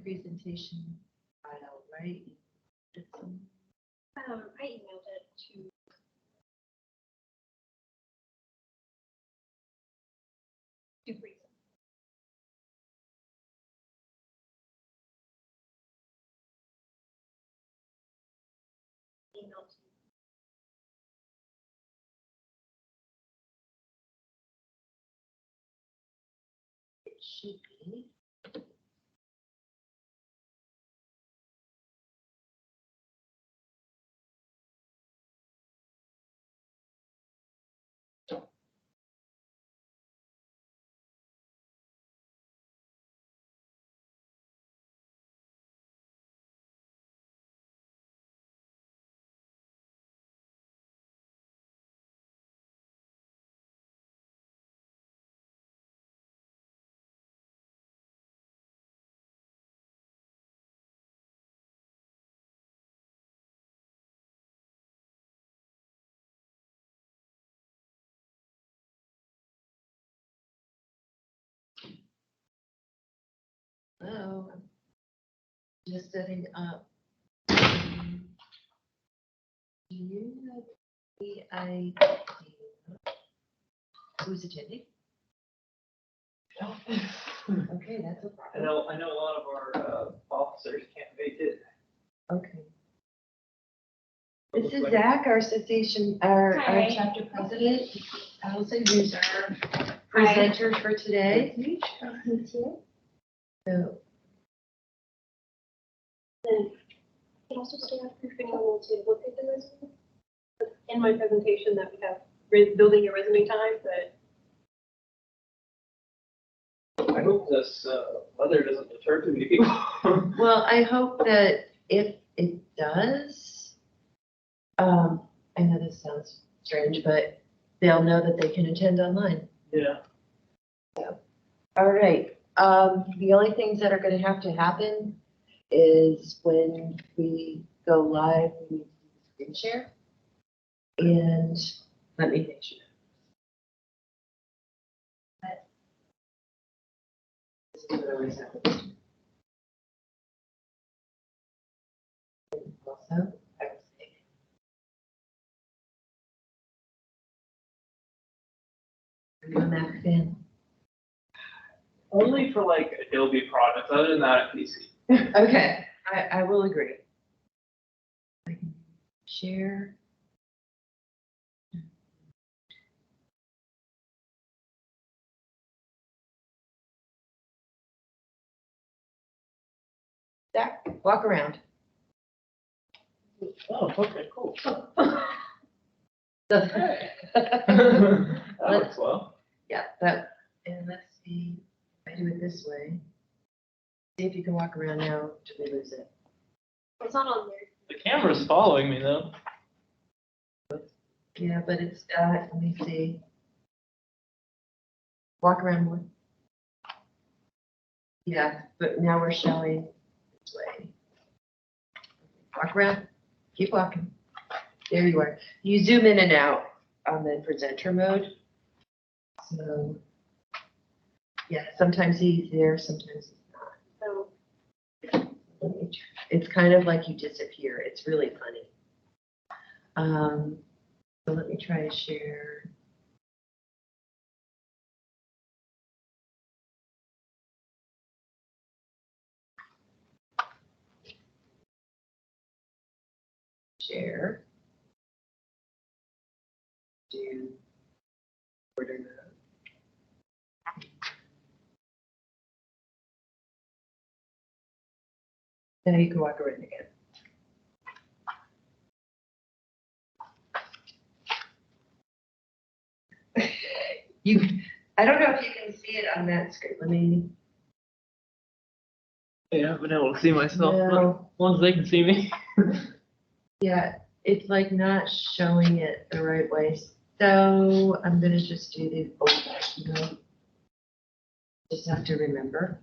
presentation file, right? I emailed it to Breeza. Email to It should be. Hello, I'm just setting up. Do you have the idea who's attending? Okay, that's a problem. I know a lot of our officers can't make it. Okay. This is Zach, our association, our Hi. chapter president. Alison, who's our presenter for today. me too. So, Then I can also stay up if anyone wants to look at the resume. In my presentation that we have building your resume time, but I hope this weather doesn't deter too many people. well, I hope that if it does, I know this sounds strange, but they'll know that they can attend online. Yeah. All right. The only things that are going to have to happen is when we go live, we need to do the screen share. And let me make sure. This is what always happens. Also, I will say. Are you a Mac fan? Only for like Adobe products. Other than that, at PC. Okay, I will agree. I can share. Zach, walk around. Oh, okay, cool. Hey. That works well. Yeah, that, and let's see, if I do it this way. See if you can walk around now till we lose it. it's not on there. The camera's following me though. Yeah, but it's, let me see. Walk around more. Yeah, but now we're showing this way. Walk around, keep walking. There you are. You zoom in and out on the presenter mode. So, yeah, sometimes he's there, sometimes he's not. So It's kind of like you disappear. It's really funny. So let me try to share. Share. Do order mode. Now you can walk around again. I don't know if you can see it on that screen. Let me. Yeah, I've been able to see myself. No. Once they can see me. Yeah, it's like not showing it the right way. So I'm gonna just do the old-fashioned mode. Just have to remember.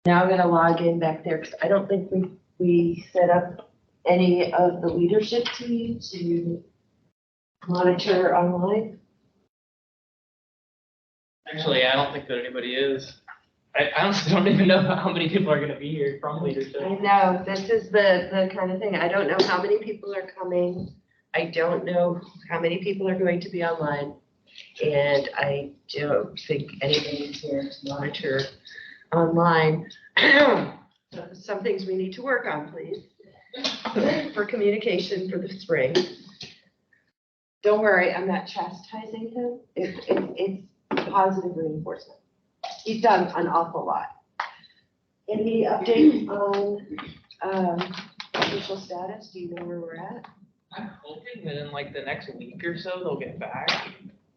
Now I'm gonna log in back there because I don't think we set up any of the leadership team to monitor online. Actually, I don't think that anybody is. I honestly don't even know how many people are gonna be here from leadership. I know, this is the kind of thing, I don't know how many people are coming. I don't know how many people are going to be online. And I don't think anybody's here to monitor online. Some things we need to work on, please, for communication for the spring. Don't worry, I'm not chastising him. It's positive reinforcement. He's done an awful lot. Any updates on official status? Do you know where we're at? I'm hoping that in like the next week or so, they'll get back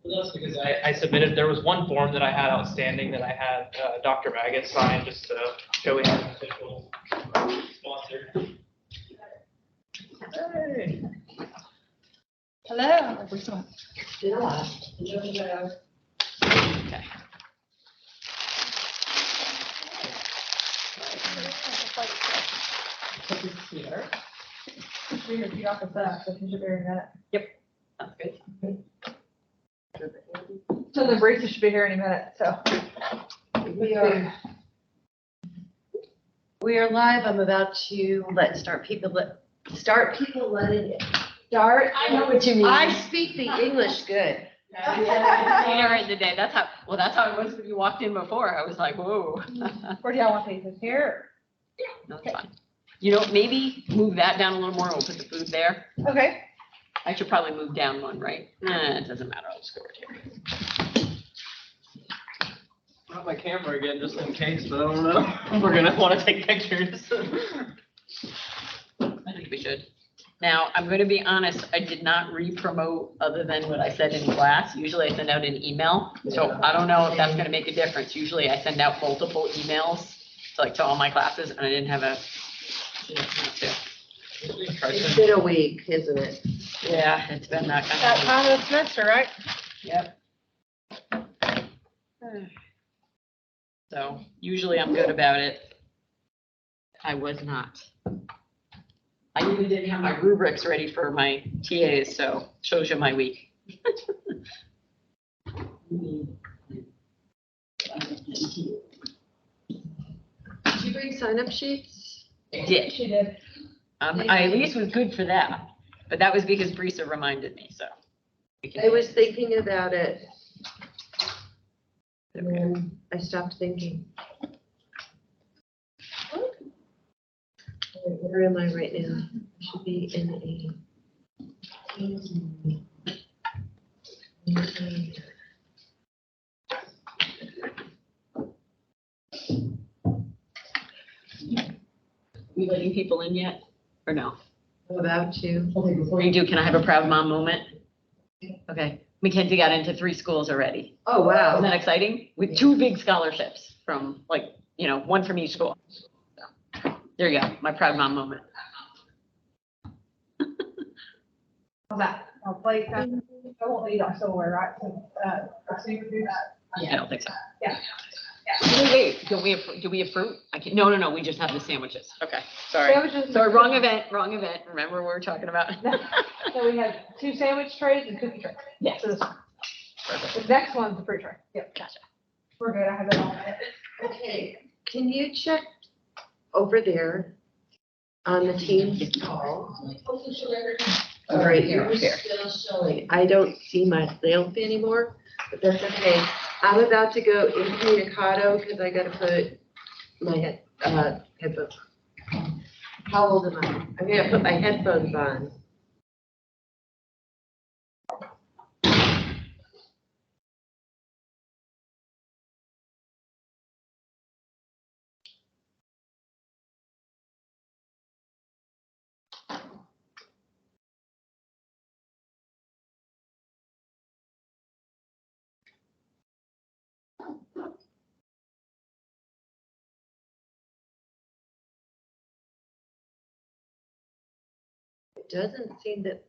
with us because I submitted, there was one form that I had outstanding that I had Dr. Maggis sign just to show we have an official sponsor. Hey. Hello. Yeah. Okay. Put this here. We have the office that, so you should be hearing that. That's good. So the braces should be here any minute, so. We are live. I'm about to start people letting it start. I know what you mean. I speak the English good. Later in the day, that's how it was when you walked in before. I was like, whoa. Where do y'all want these? Is here? No, it's fine. You know, maybe move that down a little more. We'll put the food there. Okay. I should probably move down one, right? It doesn't matter. I'll just go right here. Got my camera again, just in case, but I don't know. We're gonna wanna take pictures. I think we should. Now, I'm going to be honest, I did not re-promote other than what I said in class. Usually I send out an email. So I don't know if that's going to make a difference. Usually I send out multiple emails to all my classes and I didn't have a. It's been a week, isn't it? Yeah, it's been that kind That of. time of the semester, right? Yep. So usually I'm good about it. I was not. I even didn't have my rubrics ready for my TAs, so shows you my week. Did you bring sign-up sheets? I did. She did. I at least was good for that, but that was because Brisa reminded me, so. I was thinking about it. And then I stopped thinking. Where am I right now? I should be in You letting people in yet, or no? about to. Okay, before you do, can I have a proud mom moment? Okay, Mackenzie got into 3 schools already. Oh, Isn't wow. that exciting? With 2 big scholarships from one from each school. So, there you go, my proud mom moment. How's that? I'll play. I won't need our silverware, right? So you can do that. I don't think so. Yeah. Wait, do we have fruit? No, we just have the sandwiches. Okay, sorry. Sandwiches. Sorry, wrong event. Remember what we were talking about? So we have 2 sandwich trays and cookie trays. Yes. So this one. Perfect. The next one's the fruit tray. Yep. Gotcha. We're good. I have that all. Okay, can you check over there on the Teams call? All right, you're still showing. I don't see myself anymore, but that's okay. I'm about to go incommunicado because I gotta put my headphones. How old am I? I'm gonna put my headphones on. It doesn't seem that.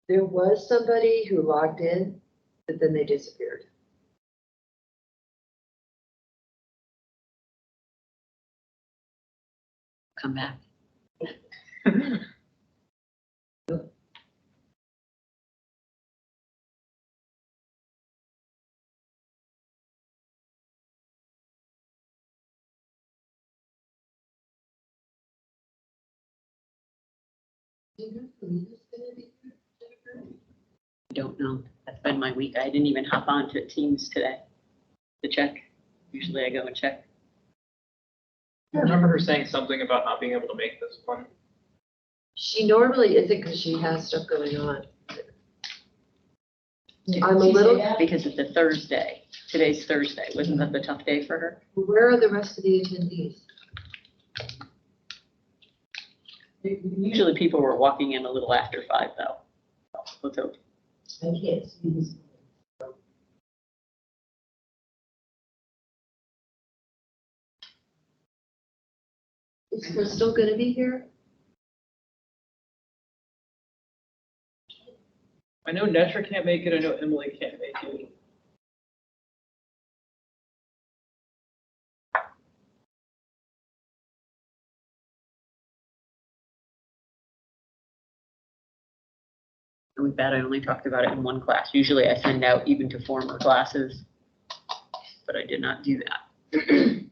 There was somebody who logged in, but then they disappeared. Come back. Don't know. That's been my week. I didn't even hop on to Teams today to check. Usually I go and check. I remember her saying something about not being able to make this one. She normally isn't because she has stuff going on. I'm a little, Because it's a Thursday. Today's Thursday. Wasn't that the tough day for her? where are the rest of the attendees? Usually people were walking in a little after 5 though. Let's hope. I can't see this. Is Crystal gonna be here? I know Nestor can't make it, I know Emily can't make it. Really bad, I only talked about it in one class. Usually I send out even to former classes, but I did not do that.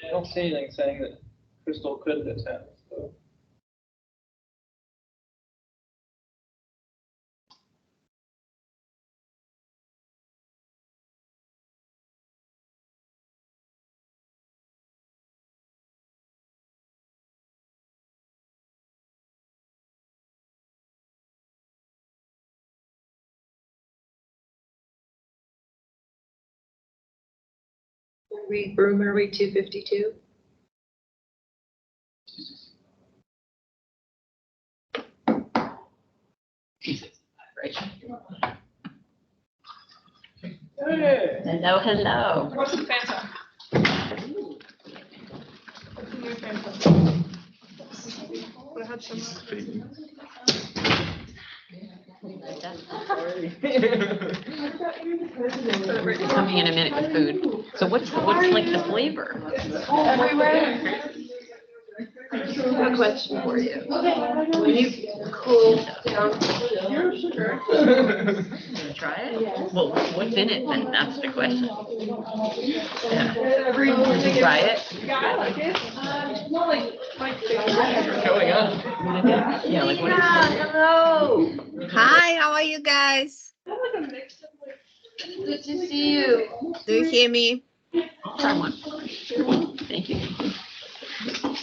I don't see anything saying that Crystal couldn't attend, so. Room, are we 252? Right. Hey. Hello, hello. What's the Fanta? What's the new Fanta? I had some. Coming in a minute with food. So what's like the flavor? Everywhere. I have a question for you. When you cool down, Wanna try it? Well, what's in it then? That's the question. Yeah. Did you try it? Going up. Yeah, like what is yeah, hello. Hi, how are you guys? Good to see you. Do you hear me? I'll try one. Thank you.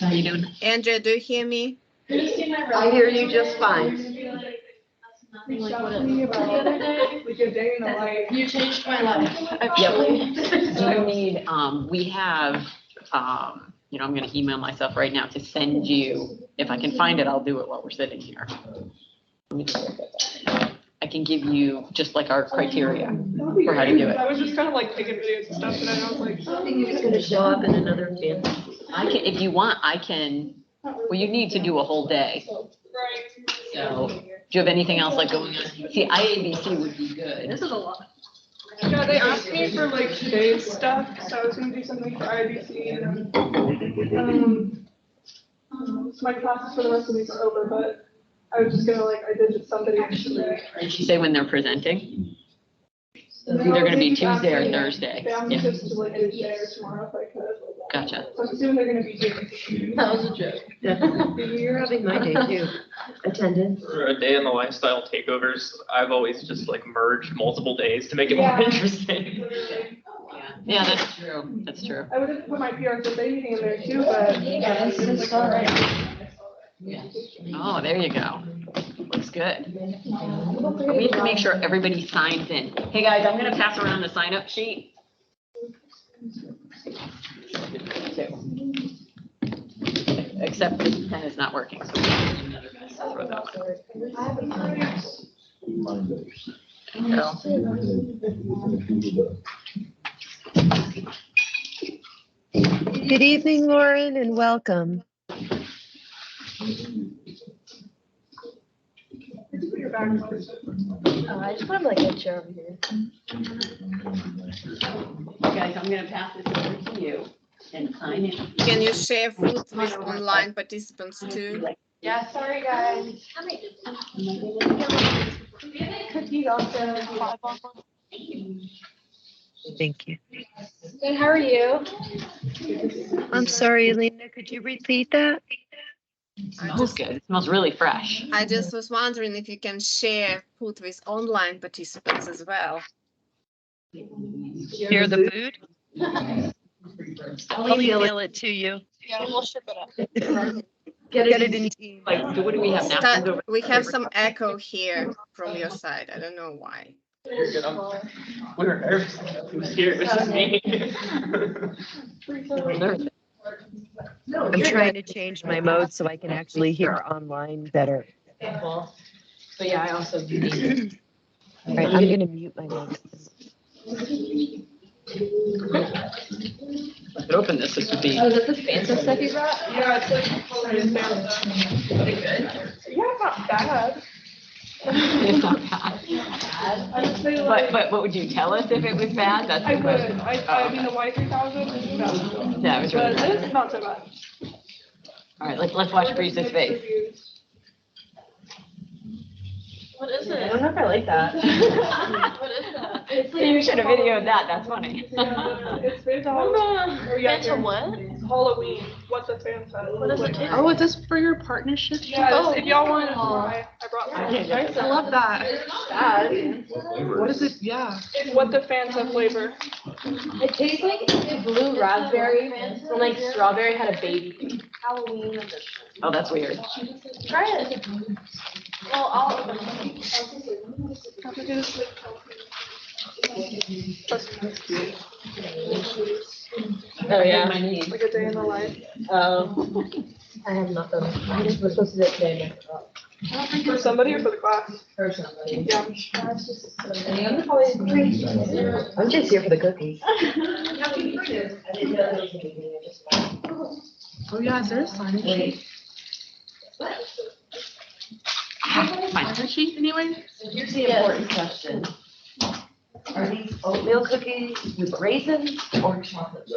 How you doing? Andrea, do you hear me? I hear you just fine. You changed my life, You need, we have, you know, I'm gonna email myself right now to send you, if I can find it, I'll do it while we're sitting here. Let me just look at that. I can give you just like our criteria for how to do it. I was just kind of like taking videos and stuff, and I was like, I think it's gonna show up in another fancy. I can, if you want, I can, well, you need to do a whole day. right. So, do you have anything else like going on? See, IABC would be good. This is a lot. Yeah, they asked me for like today's stuff, so I was gonna do something for IABC and so my classes for the rest of the week are over, but I was just gonna I did somebody yesterday. Did she say when they're presenting? It's either gonna be Tuesday or Thursday. They asked me Yeah. just to do today or tomorrow if I could. Gotcha. So I'm assuming they're gonna be doing. That was a joke. You're having my day too. Attendance. For a day in the lifestyle takeovers, I've always just like merged multiple days to make it more Yeah. interesting. Literally. Yeah, that's true. That's true. I would have put my PRSA meeting in there too, but. Yes, it's all right. Yeah. Oh, there you go. Looks good. We need to make sure everybody signs in. Hey, guys, I'm gonna pass around the sign-up sheet. Except this pen is not working, so we have another mess. I'll throw that one. Good evening, Lauren, and welcome. Put your back on. I just want like a chair over here. Guys, I'm gonna pass this over to you and sign in. Can you share food with online participants too? Yeah, sorry, guys. Cookies also. Thank you. Good, how are you? I'm sorry, Elena, could you repeat that? It smells good. It smells really fresh. I just was wondering if you can share food with online participants as well. Share the food? I'll email it to you. Yeah, we'll ship it up. Get it in email. Like, what do we have napkins over? We have some echo here from your side. I don't know why. You're good. We were nervous. Who's here? It was just me. I'm trying to change my mode so I can actually hear online better. But yeah, I also need. All right, I'm gonna mute my mic. I could open this. This would be. Oh, is that the fancy stuff you brought? Yeah, it's like. Yeah, it's not bad. It's not bad. I'd say like. But what would you tell us if it was bad? That's I the would, question. I mean, the Y3000 is bad. Yeah, it was really But bad. it's not so bad. All right, let's watch Breeze's face. What is I it? don't know if I like that. What is that? It's like. You should have videoed that. That's funny. Yeah, it's based on. Or yeah, Phantom what? Halloween, what the fan said. What does it taste Oh, is this for your partnership? Yeah, Oh. if y'all want to try, I brought some. I love that. Bad. What is it? Yeah. It's what the Fanta flavor. It tastes like if blue raspberry and like strawberry had a baby. Halloween edition. Oh, that's weird. Try it. Well, I'll. Oh, yeah. My knee. Like a day in the life. Oh. I have nothing. We're supposed to do it today. For somebody or for the class? For somebody. Yeah. I'm just here for the cookies. Oh, yeah, is there a sign? My sheet anyway? Here's the important question. Are these oatmeal cookies with raisins or chocolate?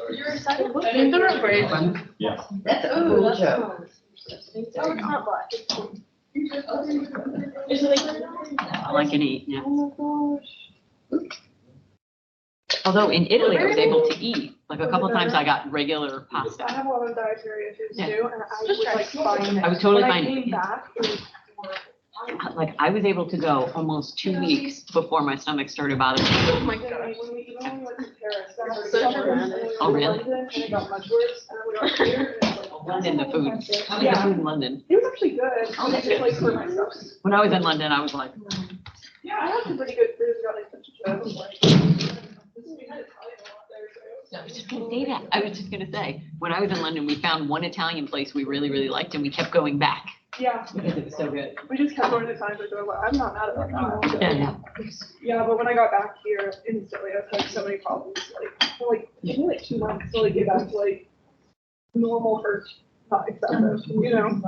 I think they're a great one. That's a cool joke. Oh, it's not black. I like and eat, yeah. Although in Italy, I was able to eat, like a couple times I got regular I pasta. have a lot of dietary issues Yeah. too, and I was like fine. I was totally When fine. I came back, it was Like I was able to go almost 2 weeks before my stomach started bothering me. oh my god, when we went to Paris, that was so dramatic. Oh, really? And it got much worse, and we got here, and it was like. London, the food. The Yeah. food in London. It was actually good, honestly, like for myself. When I was in London, I was like, Yeah, I had some pretty good food, got like such a job, like. We had Italian a lot there, so. I was just gonna say that. I was just gonna say, when I was in London, we found one Italian place we really, really liked and we kept going back Yeah, because it was so good. we just kept going to times like, I'm not mad about that. Yeah, Yeah, but when I got back here instantly, I had so many problems, like, for like, it took me like 2 months to like get back to like normal or not excessive, you know?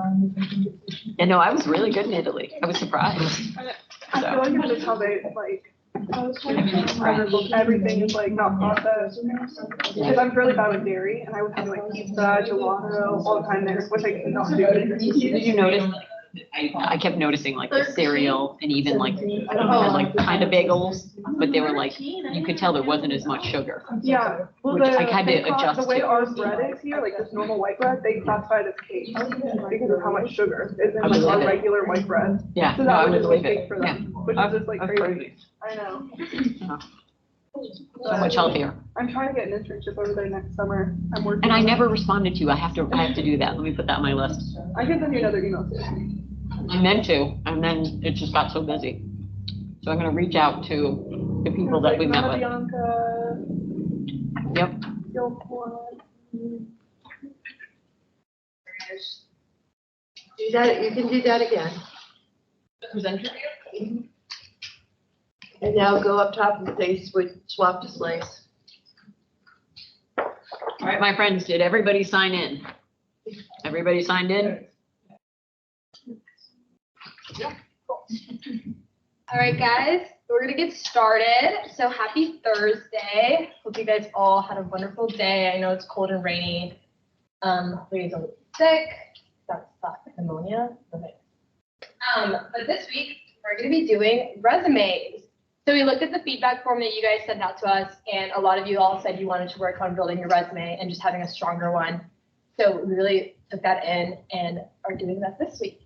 yeah, no, I was really good in Italy. I was surprised. I feel like it's just how they like, everything is like not processed. Because I'm really bad with dairy and I would have like pizza, gelato, all the time there, which I cannot do. Did you notice I kept noticing like the cereal and even like, like kind of bagels, but they were like, you could tell there wasn't as much sugar. Yeah, well, Which I had to adjust the way to. our bread is here, like just normal white bread, they classify it as cake because of how much sugar is in I like our believe it. regular white bread. Yeah, So no, I that would was just believe like it. cake for Yeah. them, which is just like That's crazy. I know. So much healthier. I'm trying to get an internship over there next summer. I'm working. And I on it. never responded to you. I have to do that. Let me put that on my list. I can send you another email too. I meant to, and then it just got so busy. So I'm gonna reach out to the people that we met with. Bianca. Yep. Do that, you can do that again. Who's interviewed? And now go up top and say swap displays. All right, my friends, did everybody sign in? Everybody signed in? All right, guys, we're gonna get started. So happy Thursday. Hope you guys all had a wonderful day. I know it's cold and rainy. Hopefully you don't get sick. That's pneumonia. Okay. But this week we're gonna be doing resumes. So we looked at the feedback form that you guys sent out to us, and a lot of you all said you wanted to work on building your resume and just having a stronger one. So we really took that in and are doing that this week.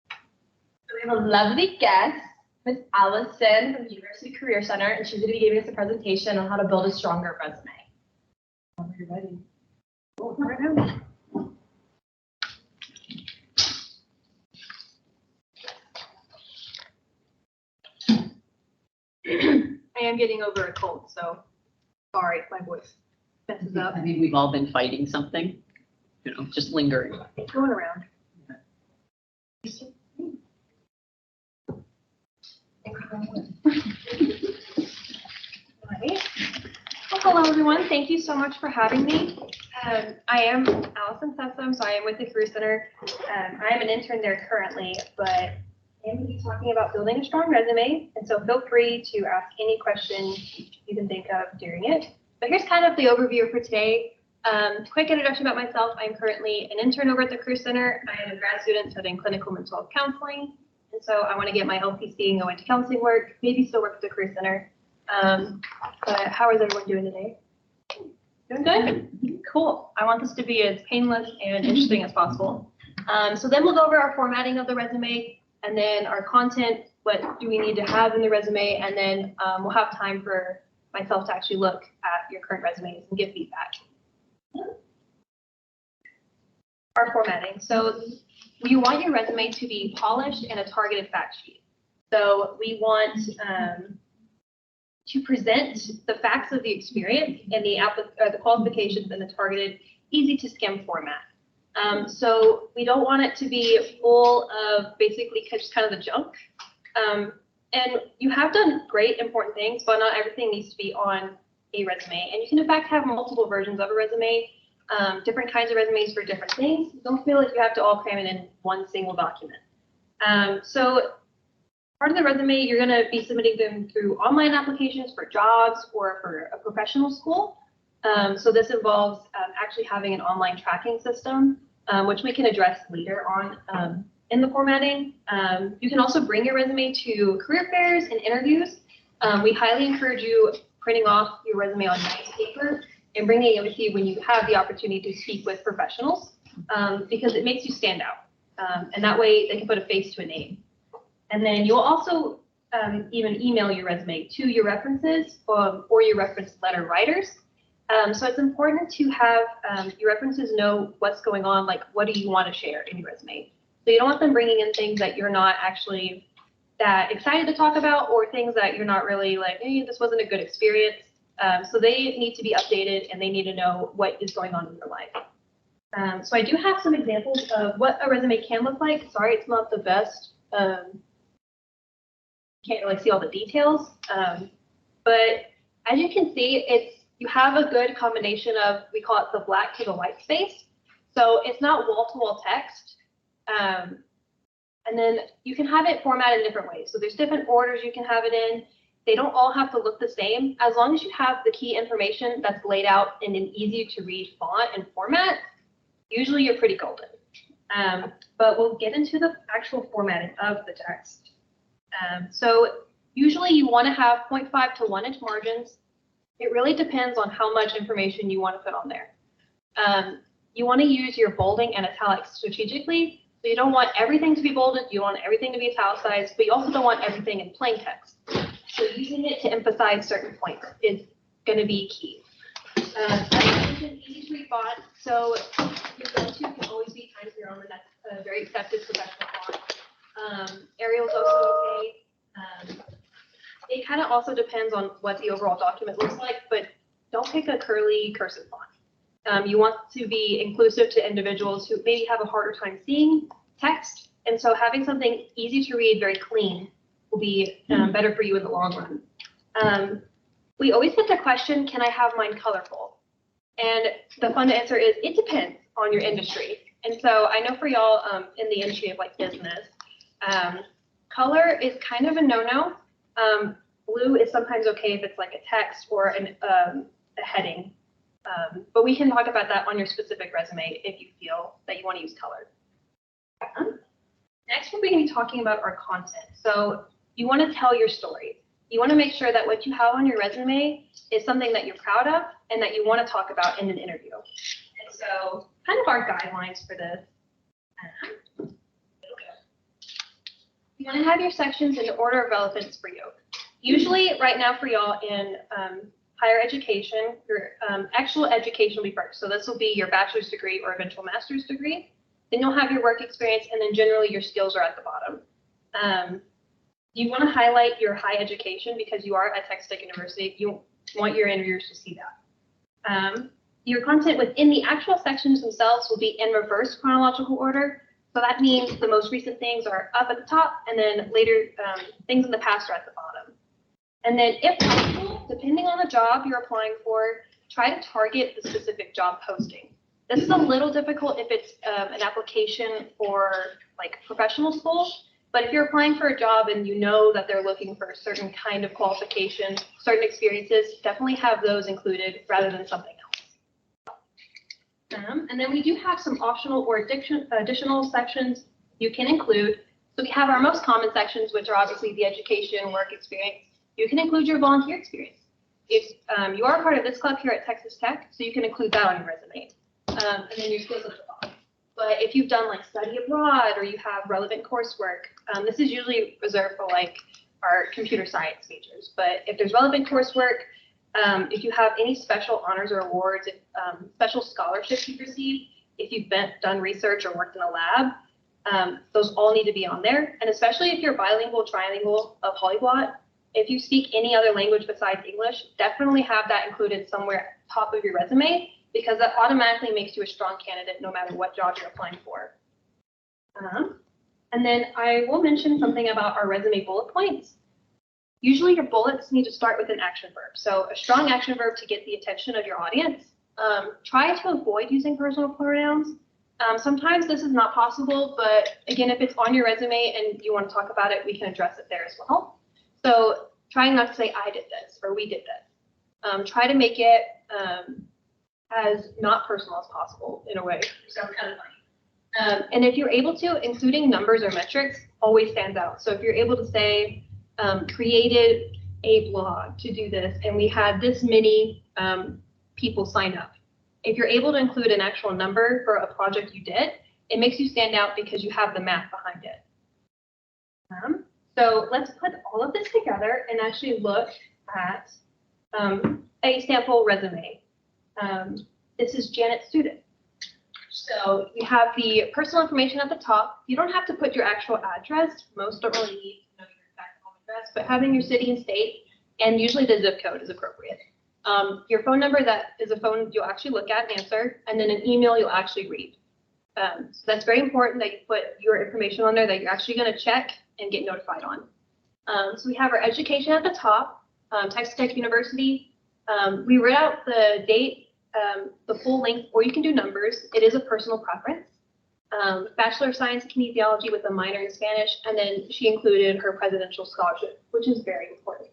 So we have a lovely guest, Miss Alison from the University Career Center, and she's going to be giving us a presentation on how to build a stronger resume. Whenever you're ready. Cool. Right now. I am getting over a cold, so sorry if my voice messes up. I mean, we've all been fighting something, just lingering. It's going around. Alright. Well, hello everyone. Thank you so much for having me. I am Alison Sessom, so I am with the Career Center. I am an intern there currently, but I am going to be talking about building a strong resume, and so feel free to ask any question you can think of during it. But here's kind of the overview for today. Quick introduction about myself. I'm currently an intern over at the Career Center. I am a grad student studying clinical mental health counseling. And so I want to get my LPC and go into counseling work, maybe still work at the Career Center. But how is everyone doing today? Doing good? Cool. I want this to be as painless and interesting as possible. So then we'll go over our formatting of the resume, and then our content, what do we need to have in the resume, and then we'll have time for myself to actually look at your current resumes and give feedback. Our formatting. So you want your resume to be polished and a targeted fact sheet. So we want to present the facts of the experience and the qualifications in a targeted, easy to skim format. So we don't want it to be full of basically just kind of the junk. And you have done great, important things, but not everything needs to be on a resume. And you can in fact have multiple versions of a resume. Different kinds of resumes for different things. Don't feel like you have to all cram it in one single document. So part of the resume, you're going to be submitting them through online applications for jobs or for a professional school. So this involves actually having an online tracking system, which we can address later on in the formatting. You can also bring your resume to career fairs and interviews. We highly encourage you printing off your resume on nice paper and bringing it with you when you have the opportunity to speak with professionals, because it makes you stand out. And that way they can put a face to a name. And then you'll also even email your resume to your references or your reference letter writers. So it's important to have your references know what's going on, like what do you want to share in your resume. So you don't want them bringing in things that you're not actually that excited to talk about, or things that you're not really like, hey, this wasn't a good experience. So they need to be updated and they need to know what is going on in your life. So I do have some examples of what a resume can look like. Sorry, it's not the best. Can't really see all the details. But as you can see, you have a good combination of, we call it the black to the white space. So it's not wall-to-wall text. And then you can have it formatted in different ways. So there's different orders you can have it in. They don't all have to look the same. As long as you have the key information that's laid out in an easy to read font and format, usually you're pretty golden. But we'll get into the actual formatting of the text. So usually you want to have 0.5 to 1 inch margins. It really depends on how much information you want to put on there. You want to use your bolding and italics strategically. So you don't want everything to be bolded, you want everything to be italicized, but you also don't want everything in plain text. So using it to emphasize certain points is going to be key. As I mentioned, easy to read font. So your go-to can always be Times New Roman. That's a very accepted professional font. Arial is also okay. It kind of also depends on what the overall document looks like, but don't pick a curly cursive font. You want to be inclusive to individuals who maybe have a harder time seeing text, and so having something easy to read, very clean, will be better for you in the long run. We always get the question, can I have mine colorful? And the fun answer is, it depends on your industry. And so I know for y'all in the industry of like business, color is kind of a no-no. Blue is sometimes okay if it's like a text or a heading. But we can talk about that on your specific resume if you feel that you want to use color. Next, we're going to be talking about our content. So you want to tell your story. You want to make sure that what you have on your resume is something that you're proud of and that you want to talk about in an interview. And so kind of our guidelines for this. You want to have your sections in order of relevance for you. Usually right now for y'all in higher education, your actual education will be first. So this will be your bachelor's degree or eventual master's degree. Then you'll have your work experience, and then generally your skills are at the bottom. You want to highlight your high education because you are at Texas Tech University. You want your interviewers to see that. Your content within the actual sections themselves will be in reverse chronological order. So that means the most recent things are up at the top, and then later things in the past are at the bottom. And then if possible, depending on the job you're applying for, try to target the specific job posting. This is a little difficult if it's an application for like professional school, but if you're applying for a job and you know that they're looking for a certain kind of qualification, certain experiences, definitely have those included rather than something else. And then we do have some optional or additional sections you can include. So we have our most common sections, which are obviously the education, work experience. You can include your volunteer experience. If you are part of this club here at Texas Tech, so you can include that on your resume. And then your skills at the bottom. But if you've done like study abroad or you have relevant coursework, this is usually reserved for like our computer science majors. But if there's relevant coursework, if you have any special honors or awards, special scholarships you've received, if you've done research or worked in a lab, those all need to be on there. And especially if you're bilingual, trilingual, a polyglot, if you speak any other language besides English, definitely have that included somewhere at the top of your resume, because that automatically makes you a strong candidate no matter what job you're applying for. And then I will mention something about our resume bullet points. Usually your bullets need to start with an action verb. So a strong action verb to get the attention of your audience. Try to avoid using personal pronouns. Sometimes this is not possible, but again, if it's on your resume and you want to talk about it, we can address it there as well. So trying not to say I did this or we did this. Try to make it as not personal as possible in a way. So kind of funny. And if you're able to, including numbers or metrics always stands out. So if you're able to say, created a blog to do this, and we had this many people sign up. If you're able to include an actual number for a project you did, it makes you stand out because you have the math behind it. So let's put all of this together and actually look at a sample resume. This is Janet's student. So you have the personal information at the top. You don't have to put your actual address. Most don't really need to know your exact home address, but having your city and state, and usually the zip code is appropriate. Your phone number, that is a phone you'll actually look at and answer, and then an email you'll actually read. So that's very important that you put your information on there that you're actually going to check and get notified on. So we have our education at the top, Texas Tech University. We read out the date, the full length, or you can do numbers. It is a personal preference. Bachelor of Science Kinesiology with a minor in Spanish, and then she included her presidential scholarship, which is very important.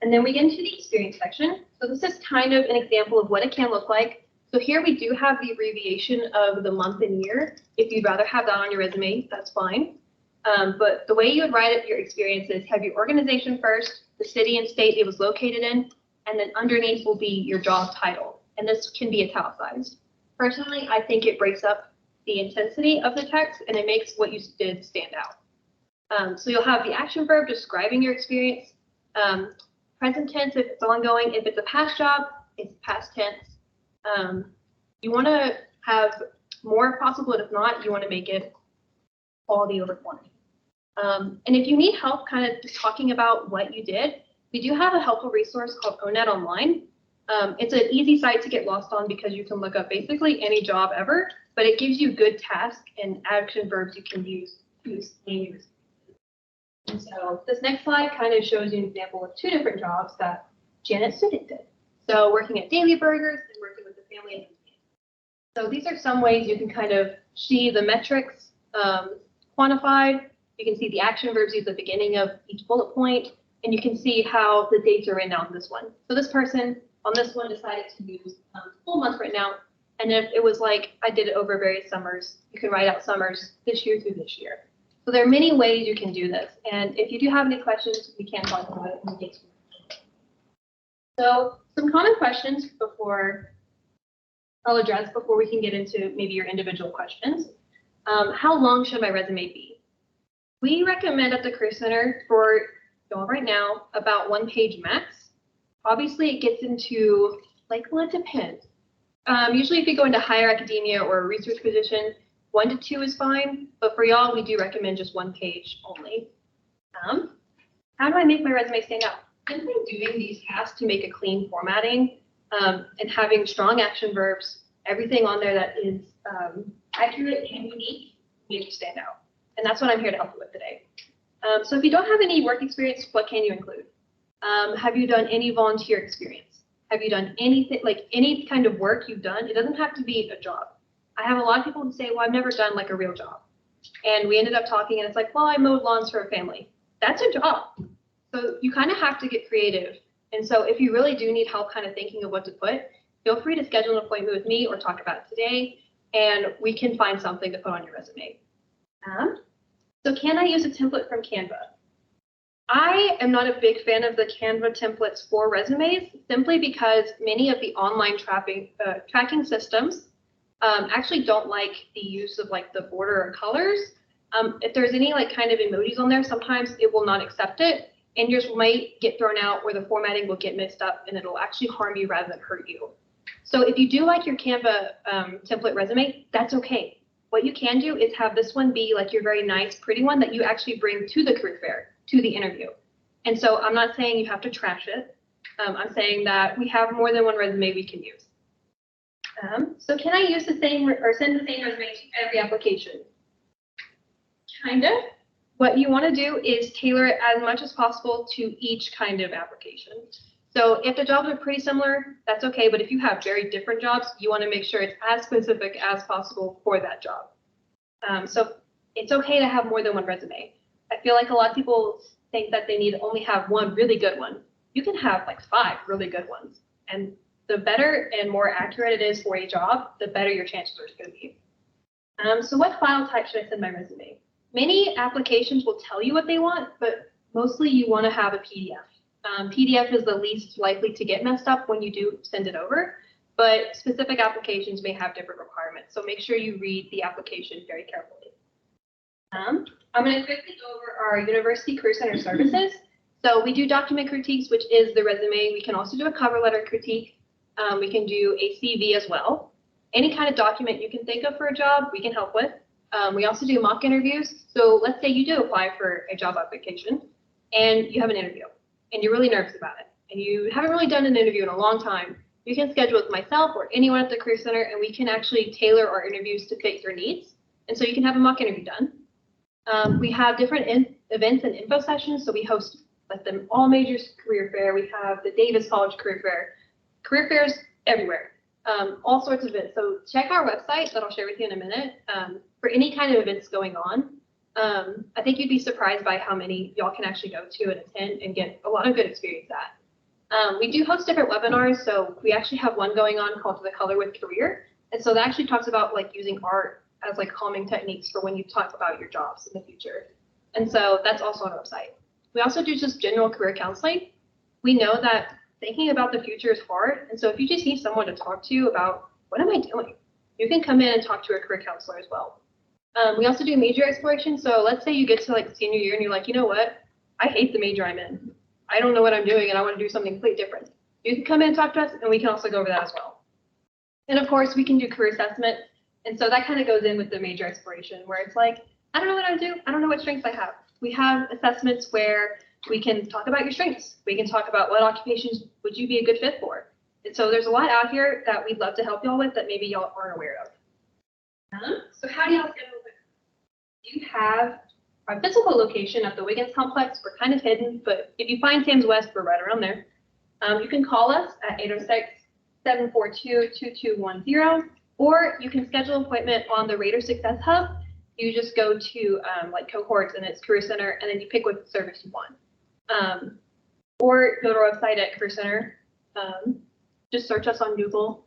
And then we get into the experience section. So this is kind of an example of what it can look like. So here we do have the abbreviation of the month and year. If you'd rather have that on your resume, that's fine. But the way you would write up your experience is have your organization first, the city and state it was located in, and then underneath will be your job title. And this can be italicized. Personally, I think it breaks up the intensity of the text and it makes what you did stand out. So you'll have the action verb describing your experience, present tense if it's ongoing, if it's a past job, it's past tense. You want to have more if possible, and if not, you want to make it quality over quantity. And if you need help kind of just talking about what you did, we do have a helpful resource called ONET Online. It's an easy site to get lost on because you can look up basically any job ever, but it gives you good tasks and action verbs you can use to explain your experience. And so this next slide kind of shows you an example of two different jobs that Janet Student did. So working at Daily Burgers and working with the family. So these are some ways you can kind of see the metrics quantified. You can see the action verbs used at the beginning of each bullet point, and you can see how the dates are written out on this one. So this person on this one decided to use full month right now. And if it was like I did it over various summers, you can write out summers this year through this year. So there are many ways you can do this. And if you do have any questions, we can talk about it in the next one. So some common questions before I'll address before we can get into maybe your individual questions. How long should my resume be? We recommend at the Career Center for y'all right now about 1 page max. Obviously it gets into like, well, it depends. Usually if you go into higher academia or a research position, 1 to 2 is fine, but for y'all, we do recommend just 1 page only. How do I make my resume stand out? Simply doing these tasks to make a clean formatting and having strong action verbs, everything on there that is accurate and unique, make you stand out. And that's what I'm here to help you with today. So if you don't have any work experience, what can you include? Have you done any volunteer experience? Have you done anything, like any kind of work you've done? It doesn't have to be a job. I have a lot of people who say, well, I've never done like a real job. And we ended up talking and it's like, well, I mowed lawns for a family. That's a job. So you kind of have to get creative. And so if you really do need help kind of thinking of what to put, feel free to schedule an appointment with me or talk about it today, and we can find something to put on your resume. So can I use a template from Canva? I am not a big fan of the Canva templates for resumes, simply because many of the online tracking systems actually don't like the use of like the border or colors. If there's any like kind of emojis on there, sometimes it will not accept it, and yours might get thrown out where the formatting will get mixed up and it'll actually harm you rather than hurt you. So if you do like your Canva template resume, that's okay. What you can do is have this one be like your very nice, pretty one that you actually bring to the career fair, to the interview. And so I'm not saying you have to trash it. I'm saying that we have more than one resume we can use. So can I use the same or send the same resume to every application? Kind of. What you want to do is tailor it as much as possible to each kind of application. So if the jobs are pretty similar, that's okay. But if you have very different jobs, you want to make sure it's as specific as possible for that job. So it's okay to have more than one resume. I feel like a lot of people think that they need to only have one really good one. You can have like 5 really good ones. And the better and more accurate it is for a job, the better your chances are going to be. So what file type should I send my resume? Many applications will tell you what they want, but mostly you want to have a PDF. PDF is the least likely to get messed up when you do send it over, but specific applications may have different requirements. So make sure you read the application very carefully. I'm going to quickly go over our University Career Center services. So we do document critiques, which is the resume. We can also do a cover letter critique. We can do a CV as well. Any kind of document you can think of for a job, we can help with. We also do mock interviews. So let's say you do apply for a job application and you have an interview and you're really nervous about it and you haven't really done an interview in a long time. You can schedule with myself or anyone at the Career Center and we can actually tailor our interviews to fit your needs. And so you can have a mock interview done. We have different events and info sessions. So we host like the all majors career fair. We have the Davis College career fairs everywhere, all sorts of events. So check our website that I'll share with you in a minute for any kind of events going on. I think you'd be surprised by how many y'all can actually go to and attend and get a lot of good experience at. We do host different webinars, so we actually have one going on called The Color with Career. And so that actually talks about like using art as like calming techniques for when you talk about your jobs in the future. And so that's also on our website. We also do just general career counseling. We know that thinking about the future is hard. And so if you just need someone to talk to about what am I doing, you can come in and talk to a career counselor as well. We also do major exploration. So let's say you get to like senior year and you're like, you know what? I hate the major I'm in. I don't know what I'm doing and I want to do something completely different. You can come in and talk to us and we can also go over that as well. And of course, we can do career assessment. And so that kind of goes in with the major exploration where it's like, I don't know what I do. I don't know what strengths I have. We have assessments where we can talk about your strengths. We can talk about what occupations would you be a good fit for. And so there's a lot out here that we'd love to help y'all with that maybe y'all aren't aware of. So how do y'all schedule it? You have our physical location at the Wiggins Complex. We're kind of hidden, but if you find Sam's West, we're right around there. You can call us at 806-742-2210, or you can schedule an appointment on the Raider Success Hub. You just go to like cohorts and it's Career Center, and then you pick what service you want. Or go to our website at Career Center. Just search us on Google.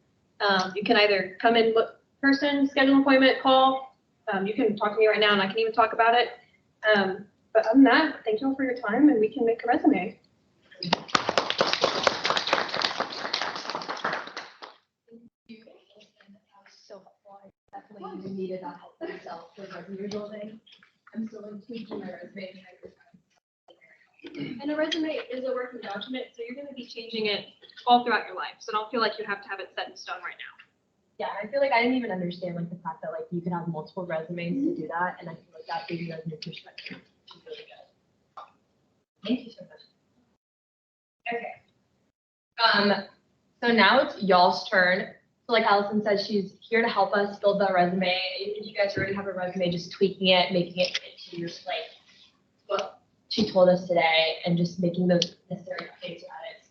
You can either come in person, schedule an appointment, call. You can talk to me right now and I can even talk about it. But other than that, thank you all for your time and we can make a resume. So helpful. I definitely even needed that help myself for resume building. I'm still like tweaking my resume. And a resume is a working document, so you're going to be changing it all throughout your life. So don't feel like you have to have it set in stone right now. Yeah, I feel like I didn't even understand like the fact that like you could have multiple resumes to do that, and I feel like that gives you a new perspective, which is really good. Thank you so much. Okay. So now it's y'all's turn. So like Alison said, she's here to help us build that resume. Even if you guys already have a resume, just tweaking it, making it fit to your like what she told us today, and just making those necessary updates or edits.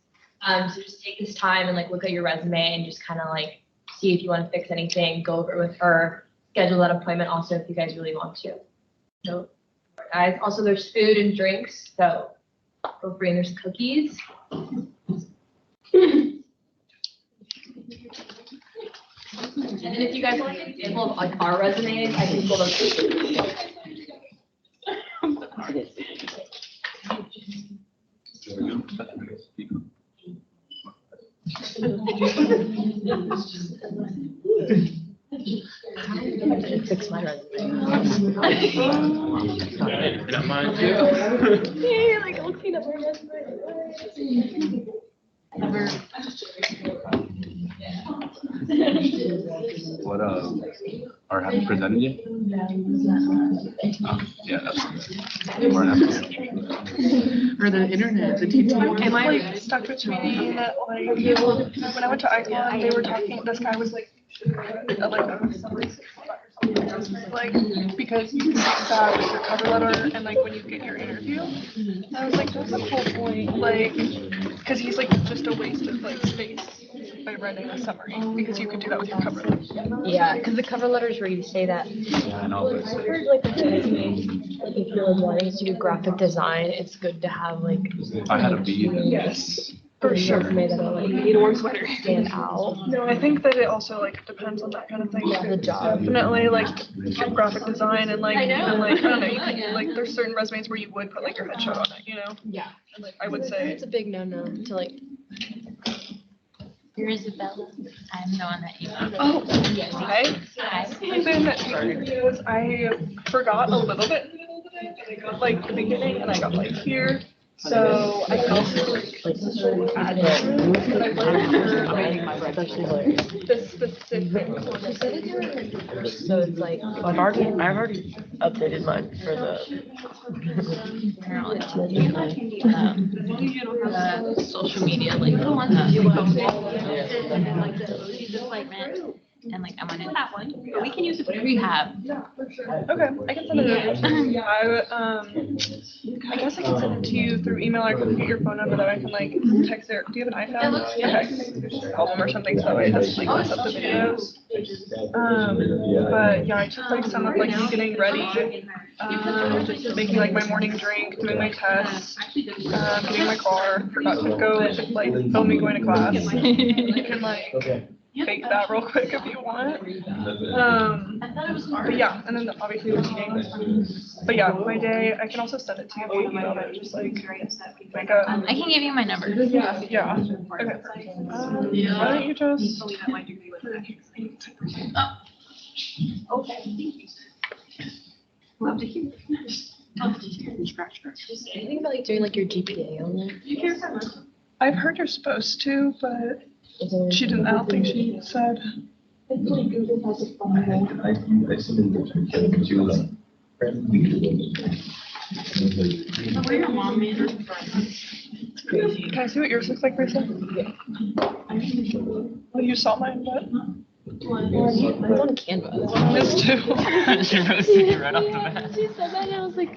So just take this time and like look at your resume and just kind of like see if you want to fix anything, go over it with her, schedule that appointment also if you guys really want to. So guys, also there's food and drinks, so feel free, and there's cookies. And then if you guys want an example of like our resumes, I can pull those. Fix my resume. Yeah, like I'll clean up my resume. What or have you presented yet? Yeah, that's Or the internet, the TTU. It like stuck with me that like when I went to ICON, they were talking. This guy was like, a summary like because you can use that with your cover letter and like when you get your interview. And I was like, that's the whole point, like, because he's like just a waste of like space by writing a summary because you could do that with your cover letter. Yeah, because the cover letters where you say that. I know. I heard like with resumes, like if you're like wanting to do graphic design, it's good to have like. I had a B in it. Yes. For sure. Resume that'll like You need a warm sweater. stand out. No, I think that it also like depends on that kind of thing. Yeah, the job. Definitely like graphic design and like even like I don't know, you can like there's certain resumes where you would put like your headshot on it, you know? Yeah. And like I would say It's a big no-no to like. You're Isabella. I'm the one that emailed. oh hi. Then because I forgot a little bit and I got like the beginning and I got like here. So I can also like add in but I wasn't sure like the specific So it's like I've already updated mine for the. Social media, like the one that you posted, and then like the emoji disappointment. and like I wanted that one, but we can use the we have. Okay, I can send it over to you. Yeah, I guess I can send it to you through email. I can get your phone number that I can like text it. Do you have an iPhone? Okay. Call them or something so that way it has like list up the videos. But yeah, I took like some of like getting ready, making like my morning drink, doing my tests, getting my car. Forgot to go like film me going to class. You can like fake that real quick if you want. But yeah, and then obviously the meeting. But yeah, my day, I can also send it to you via email, but just like a. I can give you my number. Yeah. Okay. Why don't you just. Love to hear. Anything about like doing like your GPA on there? I've heard you're supposed to, but she didn't, I don't think she said. Where your mom made it? Can I see what yours looks like, Risa? Oh, you saw mine, but. It's on Canva. This too. She roasted you right off the bat. She said that and I was like,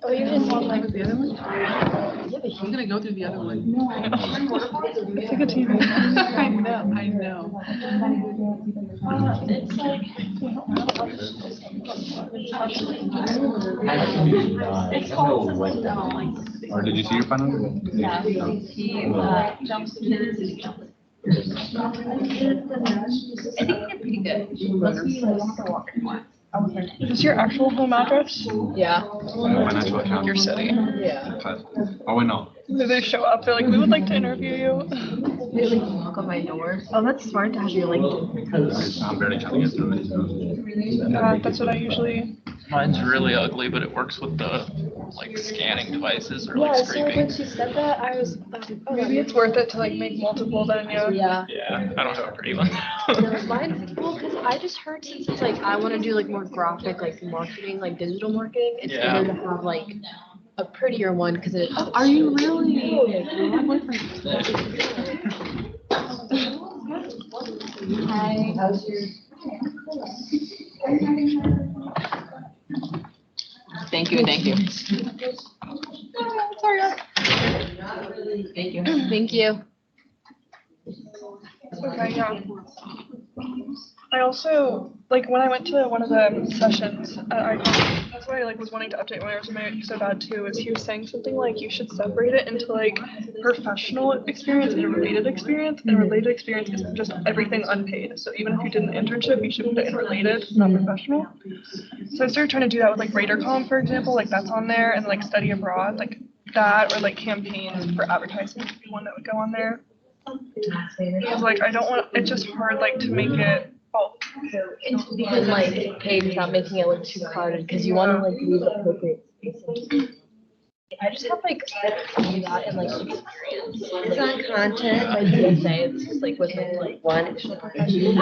Oh, you didn't want like the other one? Yeah, but he's gonna go through the other one. No. It's like a TV. I know. it's like. It's called. Or did you see your final? Yeah, he jumps to the I think they're pretty good. Is this your actual home address? Yeah. Financial account. Your city? Yeah. Oh, wait, no. Do they show up? They're like, we would like to interview you. They like knock on my door. Oh, that's smart to have your LinkedIn. I'm barely trying to get through it. That's what I usually. Mine's really ugly, but it works with the like scanning devices or like Yeah, so scraping. when she said that, I was. Maybe it's worth it to like make multiple then, yeah. Yeah. Yeah, I don't have a pretty one. No, mine's cool because I just heard since it's like I want to do like more graphic like marketing, like digital marketing, it's Yeah. better to have like a prettier one because it. Oh, are you really? Hi. How's your? Thank you. Thank you. Thank you. Okay, yeah. I also, like, when I went to one of the sessions, that's why I, like, was wanting to update my resume so bad, too, is he was saying something like, you should separate it into, like, professional experience and a related experience, and a related experience is just everything unpaid, so even if you did an internship, you should put it in related, not professional. So I started trying to do that with, like, RaterCom, for example, like, that's on there, and, like, study abroad, like, that, or, like, campaigns for advertising would be one that would go on there. Because, like, I don't want, it's just hard, like, to make it. Oh. Because like paid without making it look too crowded because you want to like leave appropriate space. I just have like that and like experience. It's not content. I did say it's just like with like one additional profession.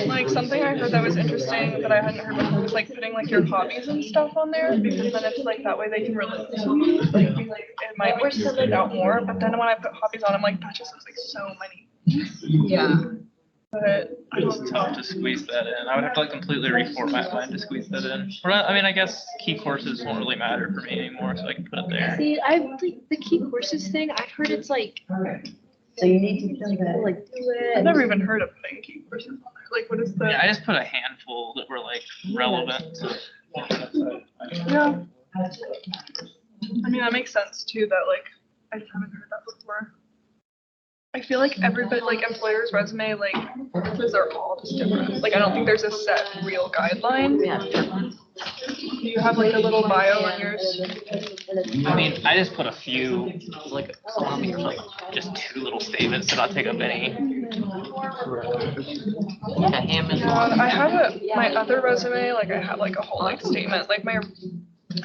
Like something I heard that was interesting that I hadn't heard before was like putting like your hobbies and stuff on there because then it's like that way they can relate to you. Like it might make you stand out more. But then when I put hobbies on, I'm like that just was like so many. Yeah. But It's tough to squeeze that in. I would have to like completely reformat mine to squeeze that in. Or, I mean, I guess key courses won't really matter for me anymore, so I can put it there. See, I like the key courses thing. I've heard it's like. So you need to like do it. I've never even heard of putting key courses on there. Like what is the? Yeah, I just put a handful that were like relevant to. Yeah. I mean that makes sense too. That like I haven't heard that before. I feel like everybody, like employers' resume, like purposes are all just different. Like I don't think there's a set real guideline. Do you have like a little bio in yours? I mean, I just put a few, like just 2 little statements to not take up any. I have my other resume, like I have like a whole like statement, like my.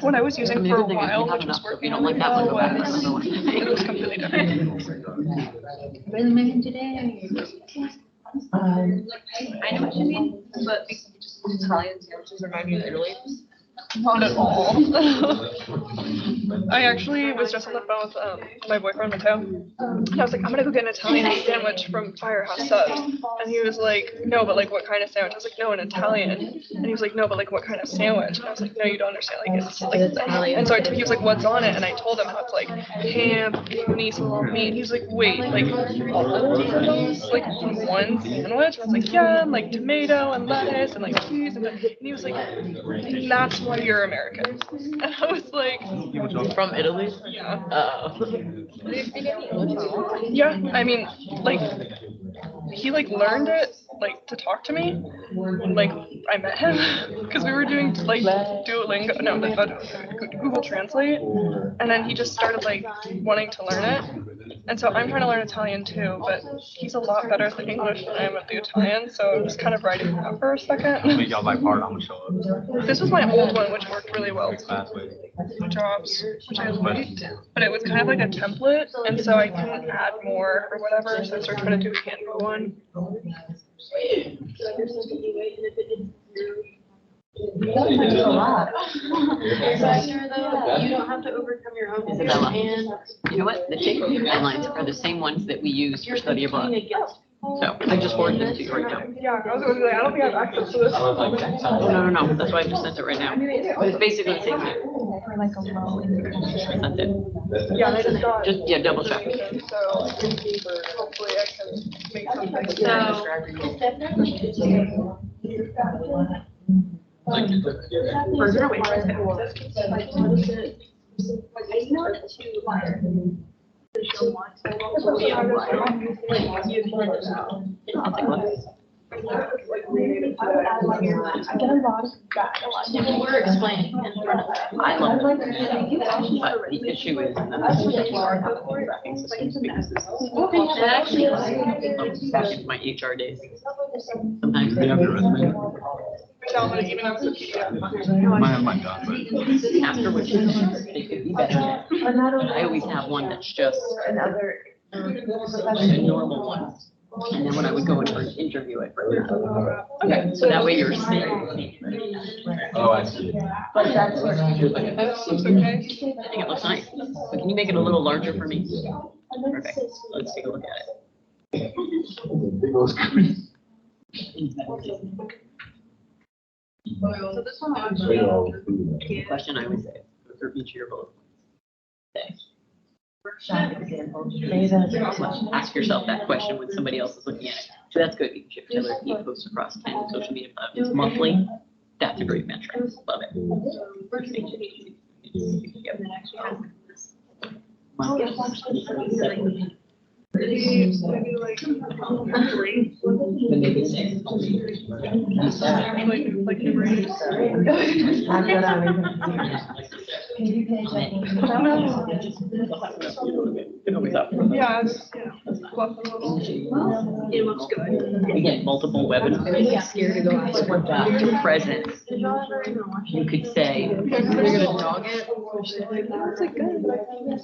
What I was using for a while, which was working really well, was it was completely different. I know what you mean, but just Italians, just remind me of Italy. Not at all. I actually was just on the phone with my boyfriend Mateo. And I was like, I'm gonna go get an Italian sandwich from Firehouse Subs. And he was like, no, but like what kind of sandwich? I was like, no, an Italian. And he was like, no, but like what kind of sandwich? And I was like, no, you don't understand. Like it's like Italian. And so he was like, what's on it? And I told him how it's like ham, pepperoni, salami. And he was like, wait, like all of these like one sandwich? And I was like, yeah, and like tomato and lettuce and like cheese. And he was like, that's why you're American. And I was like, From Italy? yeah. Yeah, I mean, like, he like learned it like to talk to me when like I met him because we were doing like Duolingo, no, Google Translate, and then he just started like wanting to learn it. And so I'm trying to learn Italian too, but he's a lot better at the English than I am at the Italian, so I'm just kind of writing him out for a second. Y'all by part, I'm gonna show up. This was my old one, which worked really well. Jobs, which I liked, but it was kind of like a template, and so I couldn't add more or whatever, so I started trying to do a Canva one. That's a lot. You don't have to overcome your own fears Isabella. and. You know what? The TTU guidelines are the same ones that we use for study abroad. So I just forwarded them to you right now. Yeah, I was going to say, I don't think I have access to this. Oh, no. That's why I just sent it right now. But it's basically the same thing. For like a low. I sent it. Yeah, I just got. Just, yeah, double check. So hopefully I can make something. We're gonna wait for that. We're explaining in front of them. I love it. But the issue is that back in my HR days. Sometimes they have your resume. Might have my job, but. After which they could be better. I always have one that's just a normal one. And then when I would go in for an interview, I'd bring that up. Okay, so that way you're seeing. Oh, I see. But that's what I think it looks nice. But can you make it a little larger for me? Perfect. Let's take a look at it. So this one. Question I always say for each of your bullet points. Ask yourself that question when somebody else is looking at it. So that's good. You can shift Tailor to post across 10 social media platforms monthly. That's a great metric. Love it. Maybe like 3. Like your brain. Yeah, it looks good. Again, multiple webinars. Scared to go out. To present. You could say. You're gonna dog it?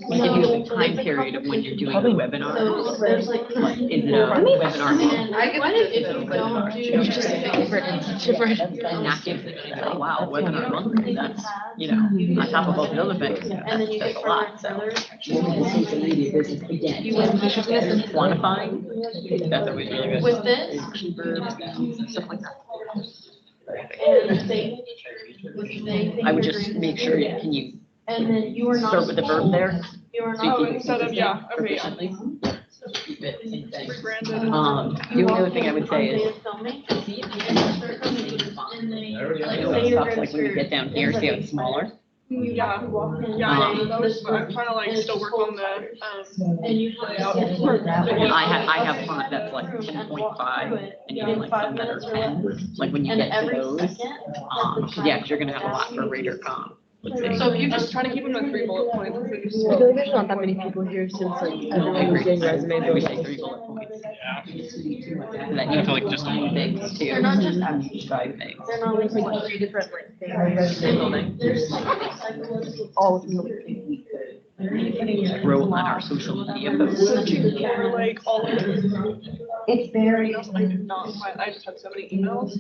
Like if you have a time period of when you're doing the webinar. Like, is it a webinar? I get it if you don't do. Just different. And that gives it, oh wow, webinar monthly, that's, you know, on top of all the other things, that's a lot, so. Quantifying, that's always really good. With this? Stuff like that. And I would just make sure, can you and then you are not. start with the verb there? You are So you not. can instead of, yeah, okay, yeah. proficiently. Rebranded. The only other thing I would say is, see if you can I know it's tough, like when you get down here, see how it's smaller? Yeah, that was, I'm trying to like still work on the, layout. I have font that's like 10.5 and even like some that are 10, like when you get to those, yeah, because you're gonna have a lot for rate or comp. So if you just try to keep them at 3 bullet points. I feel like there's not that many people here since like everyone's getting resumes. I always say 3 bullet points. Yeah. That you feel like just things too. They're not just drive things. They're not like 3 different like things. All of them. wrote on our social media posts. Or like all of the It's very. emails, I did not find, I just had so many emails.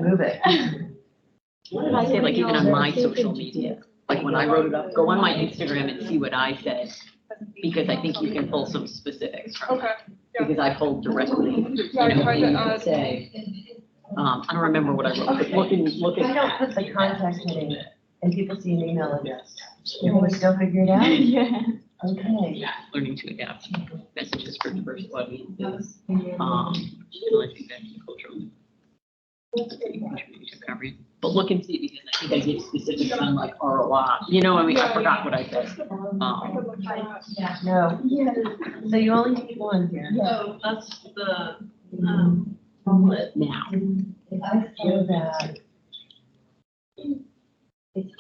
Move it. What did I say, like even on my social media, like when I wrote it up, go on my Instagram and see what I said. Because I think you can pull some specifics from it. Okay. Yeah. Because I pulled directly, you Yeah, I know, tried you to could add. say, I don't remember what I wrote, but look I at. don't put the contact heading and people see an email address. You're gonna still figure it out? Yeah. Okay. Learning to adapt messages for diverse audiences. I think that's cultural. But look and see, because I think I get specifics on like ROI, you know, I mean, I forgot what I said. No. So you only need one here. So that's the, Now, If I feel that. It's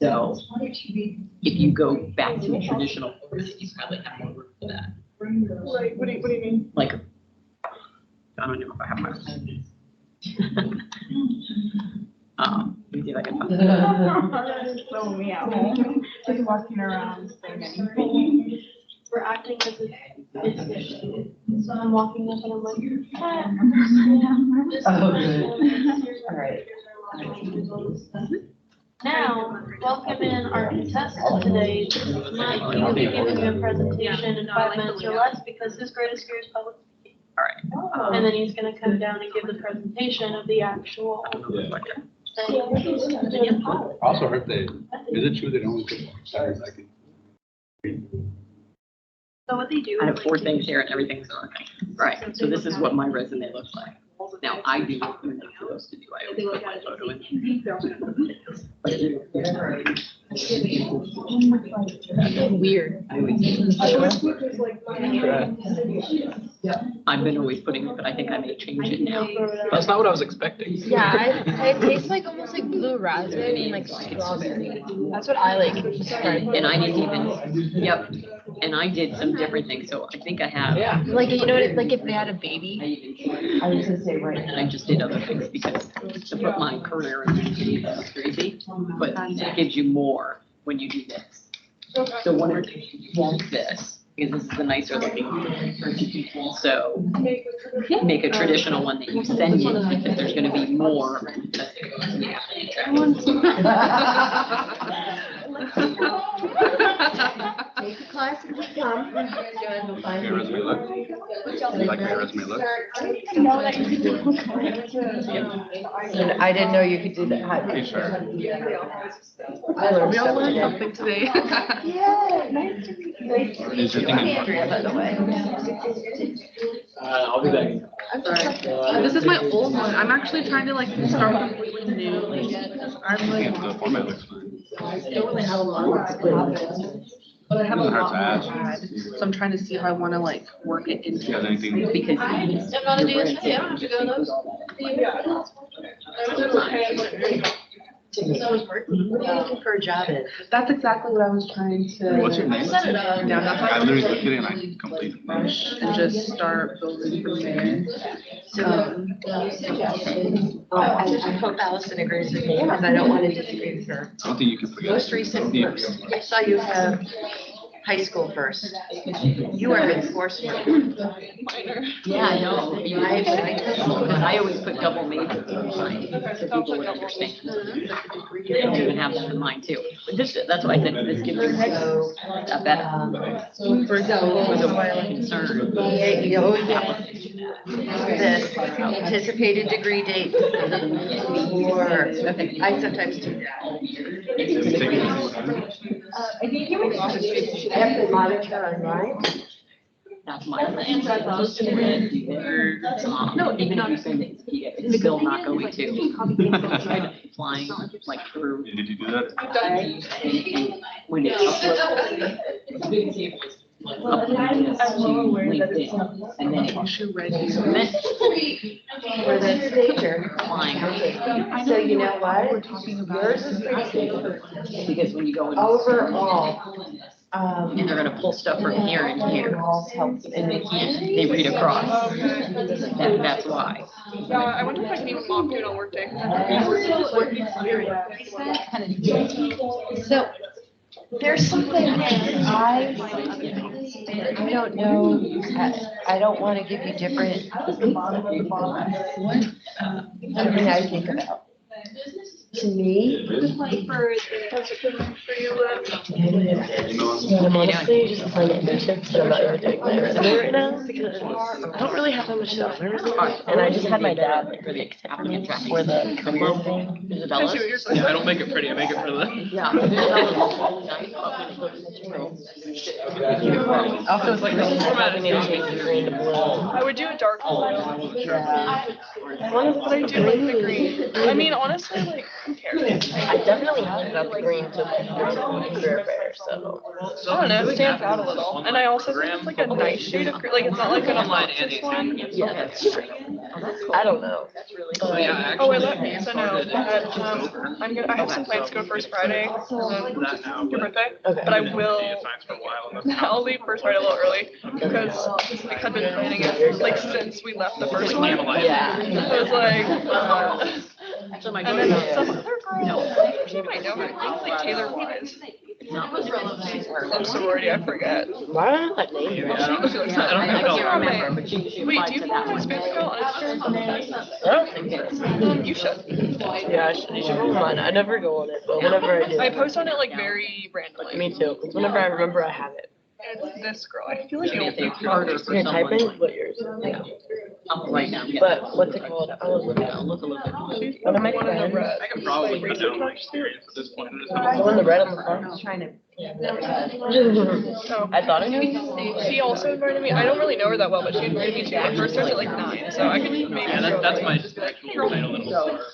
so if you go back to a traditional course, you probably have more room for that. right, what do you mean? Like, I don't know if I have my. Let me see if I can find it. So me out. Just walking around saying anything. We're acting as if it's, so I'm walking up and I'm like, hi. Oh, good. All right. Now, welcome in our contestant today. Mike, he will be giving you a presentation in 5 minutes or less because his greatest fear is public speaking. All right. And then he's gonna come down and give the presentation of the actual thing. Also heard they, is it true they don't put stars like it? So what they do. I have 4 things here and everything's on. Right, so this is what my resume looks like. Now, I do what you're not supposed to do. I always put my photo in. Weird. I I've been always putting it, but I think I may change it now. That's not what I was expecting. Yeah, it tastes like almost like blue raspberry and like strawberry. That's what I like. And I didn't even, yep, and I did some different things, so I think I have. Yeah. Like, you know what, like if they had a I baby. even, I was gonna say right and I just did other things because to put my career in is crazy, but it gives you more when you do this. So one of this, because this is a nicer looking one. So make a traditional one that you send me because there's gonna be more. Because it goes in the application. Take the class if you come. Your resume look? You like my resume look? And I didn't know you could do that. Pretty sure. I learned We all something learned today. something today. Yeah, nice to meet you. Is your thing in- Andrea, by the way. I'll be back. This is my old one. I'm actually trying to like start completely new. I'm like, The format looks fine. I don't really have a lot of confidence, but I have a Doesn't hurt lot to more ask. pride. So I'm trying to see how I want to like work it Do you into. have anything? Because. I'm not a DSP, I don't have to go to those. Yeah. I was okay. What are you looking for a job in? That's exactly what I was trying to. What's your name? Set it up. Yeah, that's I how literally looked at it and I completely. and just start building from there. I hope Allison agrees with me, because I don't want to disagree with her. I don't think you can forget. Most recent first. I saw you have high school first. You are enforcement. Yeah, I know. I always put double major in mine, so people would understand. I don't even have that in mind too. But this, that's what I said, this gives you So, a better, for example, was a concern. yeah, you always have this anticipated degree date. Or, I sometimes do that. I have to monitor online. That's my. No, even if you send it, it's still not going to. Flying like through. Did you do that? When it's LinkedIn, and then it submit. For the stager. Flying. Okay, so you know what? Yours is pretty safe. Because when you go in. Overall, And they're gonna pull stuff from here and here, and they read across. That's why. Yeah, I wonder if I can even opt in on Workday. So there's something I don't know, I don't want to give you different, something I think about. To me, I'm honestly just playing impatient, so I'm not even doing my resume right now because I don't really have that much to learn. And I just had my dad like really accept me for the career thing. Isabella. Yeah, I don't make it pretty, I make it for the. Yeah. Also, it's like having it change the green to blue. I would do a dark blue. Yeah. But I do like the green. I mean, honestly, like, who cares? I definitely haven't got the green to career fair, so. I don't know, it stands out a little. And I also think it's like a nice shade of green, like it's not like an obnoxious one. Yeah, that's true. I don't know. So yeah, actually. Oh, wait, let me, so no, but, I have some plans to go first Friday, your birthday, Okay. but I will, I'll leave first Friday a little early, because we had been planning it, like, since we left the first one. Yeah. I was like, and then some other girl, you might know her, I think like Tailor Wise. Some sorority, I forget. Why don't I name you? I don't remember, but wait, do you know my Spanish girl on Instagram? I don't think so. You should. Yeah, you should roll mine. I never go on it, but whenever I do. I post on it like very randomly. Me too. Because whenever I remember, I have it. It's this girl. I feel like you'll It's harder for Here, type someone in like. what yours is. Right now. But what's it called? I'll look it up. Look a little bit. One of my one in the friends. red. I can probably cut down my experience at this point. The one in the red on the front. Trying to. I thought I knew. She also invited me. I don't really know her that well, but she invited me to her first starts at like 9, so I could maybe. Yeah, that's my actual title.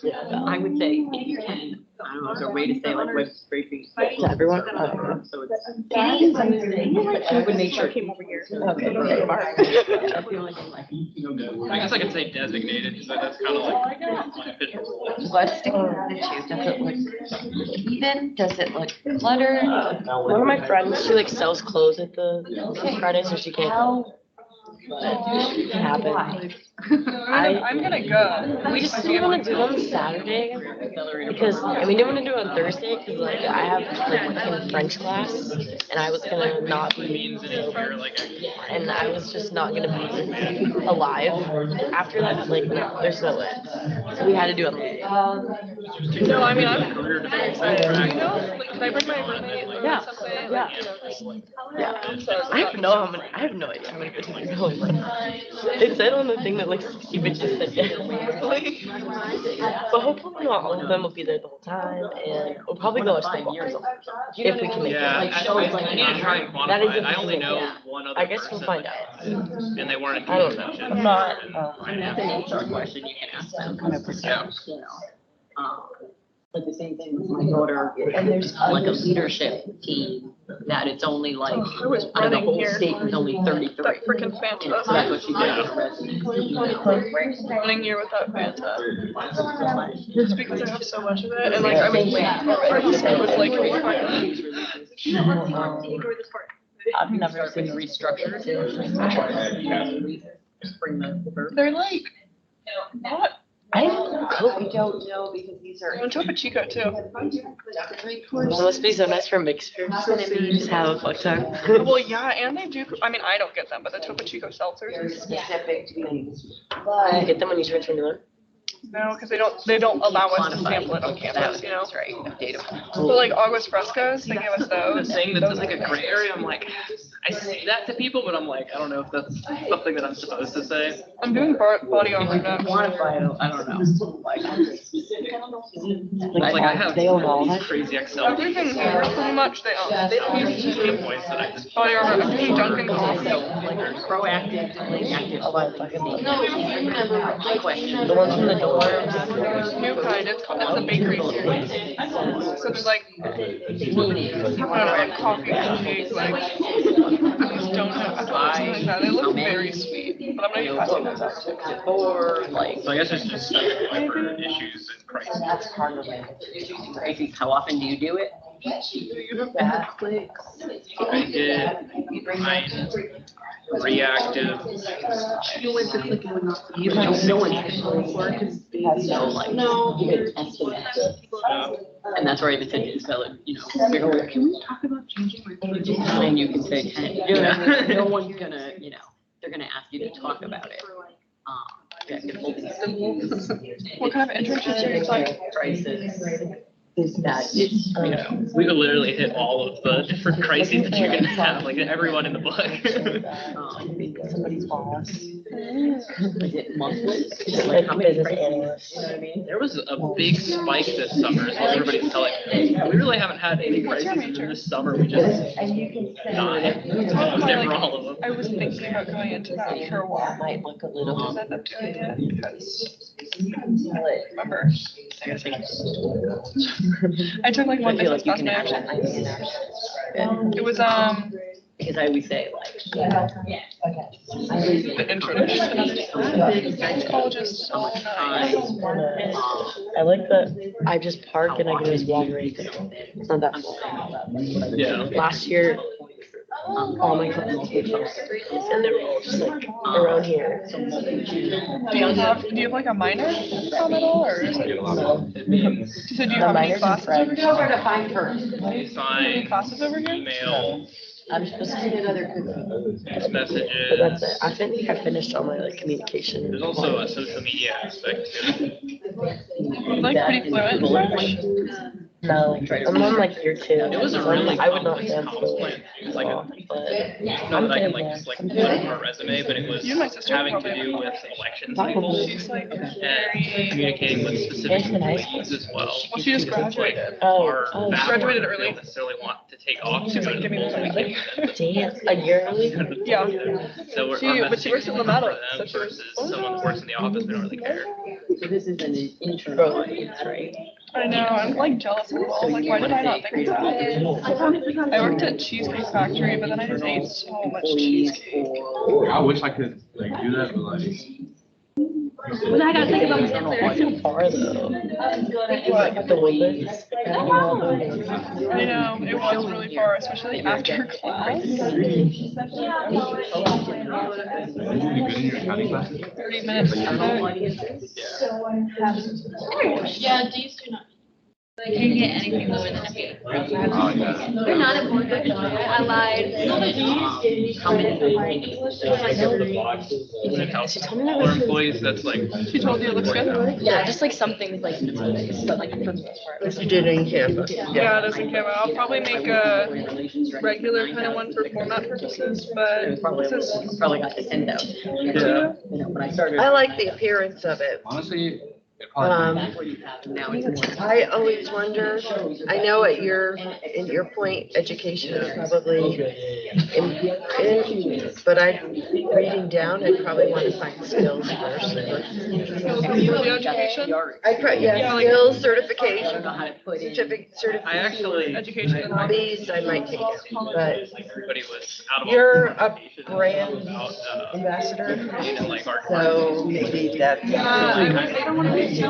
So, I would say if you can, I don't know, is there a way to say like web scraping? To everyone? So it's. I would make sure. Came over here. Okay. I guess I could say designated, because that's kind of like my official. Let's stick with the two. Does it look even? Does it look cluttered? One of my friends, she like sells clothes at the Friday, so she can't. But it happened. I'm gonna go. We just didn't want to do it on Saturday because, and we didn't want to do it on Thursday because like I have like in French class and I was gonna not be, and I was just not gonna be alive after that. Like no, there's no way. So we had to do it. No, I mean I'm very excited. You know, like, can I bring my roommate or Yeah. something? Yeah. Like, you know, just, Yeah. I have no idea how many bitches are going. But it said on the thing that like 60 bitches said yes. But hopefully not all of them will be there the whole time, and we'll probably go a sleep or something if we can make Yeah, it. I need to try and That is quantify it. I only know yeah. one other I guess we'll person, find out. and they weren't. I don't know. I'm not. That's an HR question you can ask them. 100%. You know, like the same thing with my daughter, and there's like a leadership team that it's only like, I was out of the running whole here. state is only 33. That freaking And so Fanta. that's what she did on her resume. Running here with that Fanta. It's because I have so much of it, and like I was late already, so it was like, I've never seen restructured. Bring the verb. they're like, what? I didn't cook. We don't know because these are. I went to a Pachico too. It must be so nice for mixers. Just have a fun time. Well, yeah, and they do, I mean, I don't get them, but the Topo Chico seltzers are Specific things. You get them when you switch into them. no, because they don't allow us to sample it on campus, you know? That's right. Data. So like Aguas Frescas, they give us The those. thing that's like a gray area, I'm like, I say that to people, but I'm like, I don't know if that's something that I'm supposed to say. I'm doing body armor now. Quantify it, I don't know. Like I have They own all that. crazy Excel. Everything here, pretty much, they own. They don't use just key points that I just. Body armor, I'm doing Dunkin' Coffee. Proactive, reactive. Oh, I fucking love No, you remember my question. the ones from the door. There's a new kind, it's called, it's a bakery series. So there's like, I don't know, like coffee, cookies, like, these donuts, I don't know, something like that. They look very sweet, but I'm gonna be passing those out too. Or like. So I guess it's just for issues and crises. That's part of it. Crises, how often do you do it? I did mine reactive. No one actually has no like even estimates. And that's where I even said to this fellow, can we talk about changing my curriculum? And you can say 10. No one's gonna, they're gonna ask you to talk about it. Yeah, What kind of internships are you like? Prices. Is that it's, We literally hit all of the different crises that you can have, like everyone in the book. Somebody's boss. is it monthly? Like how many business crises? analyst. You know what I mean? There was a big spike this summer, so everybody's telling me, we really haven't had any crises in this summer, we just died. Never all of them. I was thinking about going into that for a while. Might look a little. I ended up doing it because remember, I took like one I feel business like you class can management. actually. It was Because I always say like. the intro. Psychologist. I like that I just park and I can just walk right there. It's not that far. Yeah. Last year, all my communications, and they were all just like around here. Do you have like a minor from it all, or is it? So do you have any classes over here? Where to find her. Any Sign, classes over here? email, I'm supposed to get another cookie. But messages. that's it. I think I finished all my like communication. There's also a social media aspect too. Like pretty fluent in French? No, I'm on like year 2. It was a really I would not complex dance comp plan. It was like a, I'm that I can getting like there. just like put on a resume, but it was You and my sister having to probably do with election cycles She's like and very. communicating with specific Jason, high employees as well. Well, she just Because, like, graduated. our Oh, back graduated workers early. don't necessarily want to take off to She's go like, to give me the this week. Dance a year early? Yeah. So we're, But she works in the for metal, them so she was. versus someone who works in the office, we don't really care. So this is an internal audience, right? I know, I'm like jealous of all. Like, why did I not think of that? I worked at Cheesecake Factory, but then I just ate so much cheesecake. I wish I could like do that, but like. Well, I gotta think about my It's too far though. Like the Woodlands. I know, it was really far, especially after class. Good in your accounting classes? 30 minutes. Yeah, these do not. Like, you can get anything lower than a B. Oh, yeah. They're not important, actually. I lied. How many She told me that All was our employees, that's like. She told you it looks good? yeah, just like some things like specifics, but like for the most part. What you did in Canva. Yeah, it doesn't give. I'll probably make a regular kind of one for format purposes, but Probably this is. got the end out. Yeah. When I started. I like the appearance of it. Honestly, it probably. That's what you have now. It's more. I always wonder, I know in your point, education is probably in, but reading down, I'd probably want to find skills first. The education? Yeah, like- skills, I don't certification, know how to put in. certificate, I actually. Education and these I might take it, but Everybody was out of. you're a conversation brand about, ambassador, and like our. so maybe that's. I don't want to be too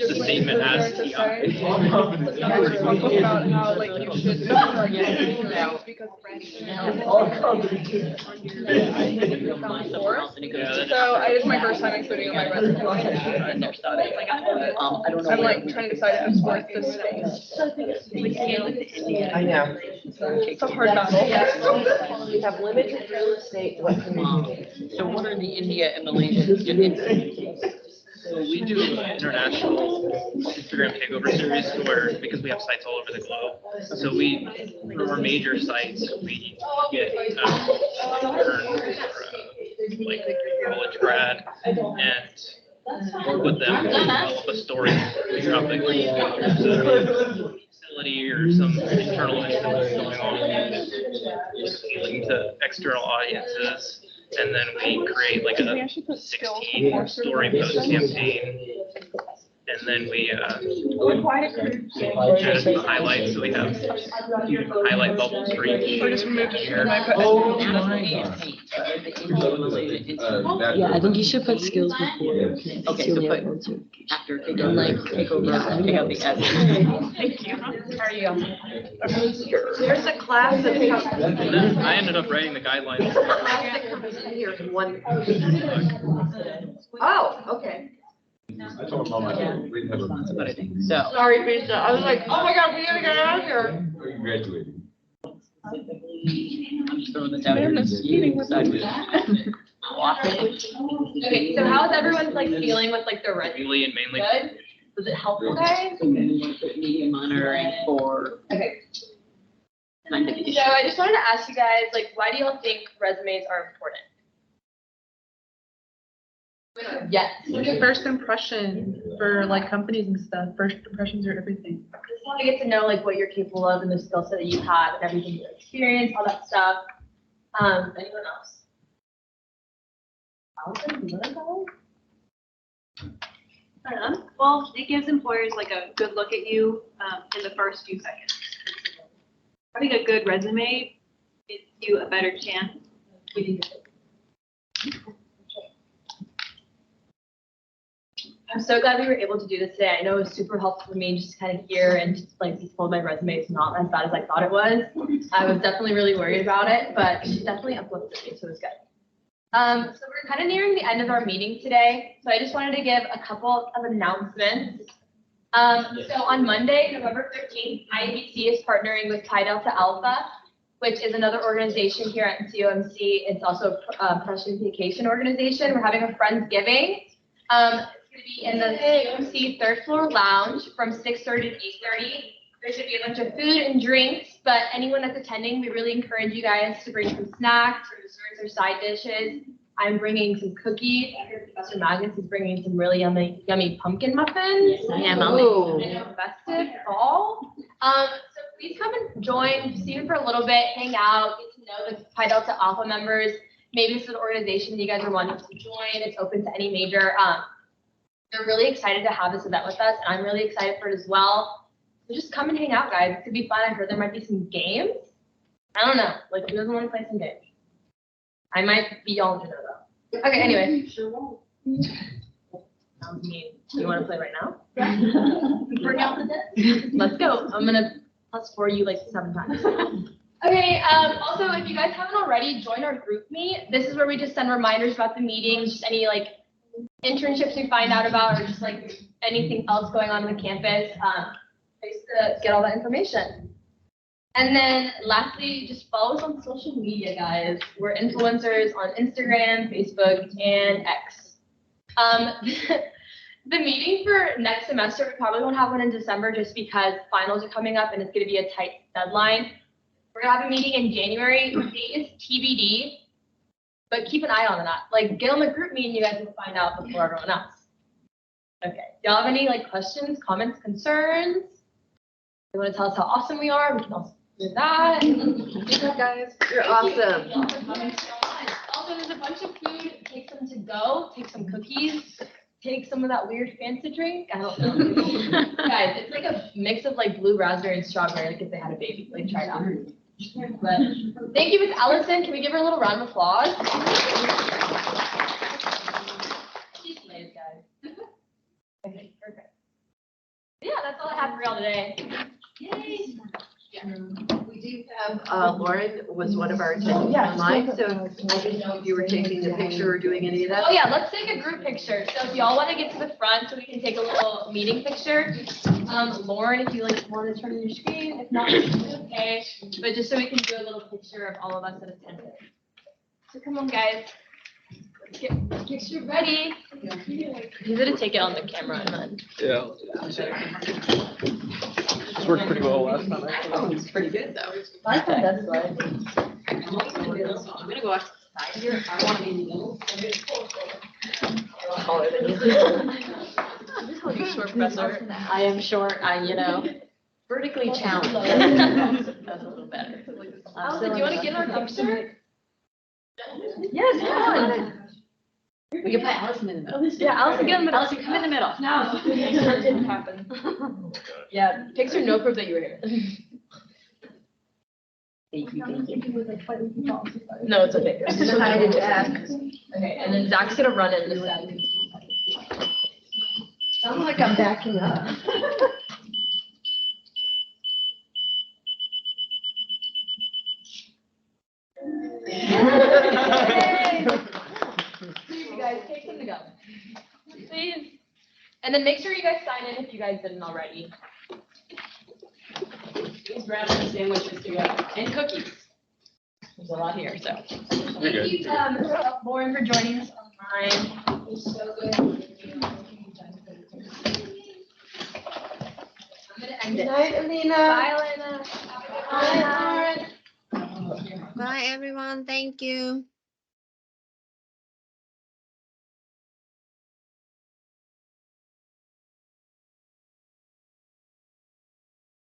The statement as the. about how like you should. Because so it's my first time including on my resume. I don't know. I'm like trying to decide if it's worth the space. I know. It's a hard battle. We have limited real estate, what can we do? So what are the India and Malaysia? So we do an international Instagram takeover series where, because we have sites all over the globe, so we, for our major sites, we get like college grad and work with them to develop a story throughout the facility or some internal issue that's going on, appealing to external audiences. And then we create like a 16 story post campaign. And And then we added some highlights, so we have highlight bubbles for each. Or just remove it year. from my put. Oh Yeah, I think you should put skills before. Okay, so put after, take And like take over, take out the S. Thank you. How are you? There's a class that comes. And then I ended up writing the guidelines. That comes in here in one. Oh, okay. I told Mom, I said, we never. That's what I think. So. Sorry, Lisa. I was like, oh my God, we gotta get out of here. Are you graduating? I'm just throwing this out here. Okay, so how is everyone like feeling with like the resume? Mainly and mainly. Good? Was it helpful, guys? Media monitoring for. Okay. And I think. So I just wanted to ask you guys, like, why do y'all think resumes are important? Yes. First impression for like companies and stuff. First impressions are everything. I just want to get to know like what you're capable of and the skill set that you have and everything you experience, all that stuff. Anyone else? Alison, you want to go? I don't know. Well, it gives employers like a good look at you in the first few seconds. Having a good resume gives you a better chance. I'm so glad we were able to do this today. I know it was super helpful for me just to kind of hear and just like be told my resume is not as bad as I thought it was. I was definitely really worried about it, but she definitely uplifted me, so it was good. So we're kind of nearing the end of our meeting today, so I just wanted to give a couple of announcements. So on Monday, November 13th, IABC is partnering with Pi Delta Alpha, which is another organization here at COMC. It's also a professional organization. We're having a Friendsgiving. It's going to be in the COMC third floor lounge from 6:30 to 8:30. There's going to be a bunch of food and drinks, but anyone that's attending, we really encourage you guys to bring some snacks or desserts or side dishes. I'm bringing some cookies. I heard Professor Magnus is bringing some really yummy pumpkin muffins. Yes, I am. Ooh. Festive fall. So please come and join, see me for a little bit, hang out, get to know the Pi Delta Alpha members. Maybe this is an organization that you guys are wanting to join. It's open to any major. They're really excited to have this event with us, and I'm really excited for it as well. So just come and hang out, guys. It could be fun. I heard there might be some games. I don't know. Like, who doesn't want to play some games? I might be y'all to know though. Okay, anyway. Sounds mean. You want to play right now? Bring out the deck. Let's go. I'm gonna +4 you like 7 times. Okay, also, if you guys haven't already, join our group meet. This is where we just send reminders about the meetings, just any like internships we find out about, or just like anything else going on the campus. Place to get all that information. And then lastly, just follow us on social media, guys. We're influencers on Instagram, Facebook, and X. The meeting for next semester, we probably won't have one in December just because finals are coming up and it's going to be a tight deadline. We're going to have a meeting in January. The date is TBD, but keep an eye on that. Like, get on the group meeting, you guys will find out before everyone else. Okay. Y'all have any like questions, comments, concerns? You want to tell us how awesome we are? We can also do that. Good job, guys. You're awesome. Also, there's a bunch of food. Take some to go. Take some cookies. Take some of that weird fancy drink. I don't know. Guys, it's like a mix of like blue raspberry and strawberry, like if they had a baby. Like, try it out. But thank you, Miss Allison. Can we give her a little round of applause? She slays, guys. Okay, perfect. Yeah, that's all I have for y'all today. Yay! We do have, Lauren was one of our attendees online, so I didn't know if you were taking a picture or doing any of that. Oh yeah, let's take a group picture. So if y'all want to get to the front so we can take a little meeting picture. Lauren, if you like want to turn on your screen, if not, it's okay. But just so we can do a little picture of all of us that attended. So come on, guys. Let's get the picture ready. He's gonna take it on the camera and then. Yeah. This worked pretty well last time. Oh, it's pretty good though. I thought that's right. I'm gonna go outside here. I want to be in the middle. Taller than you. Just call you short, Professor. I am short, Vertically challenged. That's a little better. Allison, do you want to get our picture? Yes, come on. We can put Allison in the middle. Yeah, Allison, get in the middle. Allison, come in the middle. No. That didn't happen. Yeah, picture no proof that you were here. Thank you, thank you. No, it's okay. Hi to Jack. Okay, and then Zach's gonna run in this side. Sounds like I'm backing up. Please, you guys, take them to go. Please. And then make sure you guys sign in if you guys didn't already. Please grab some sandwiches to go and cookies. There's a lot here, so. You're good. Thank you, Lauren, for joining us online. It was so good. I'm gonna end it. Good night, Alina. Bye, Elena. Have a good night. Bye, everyone. Thank you.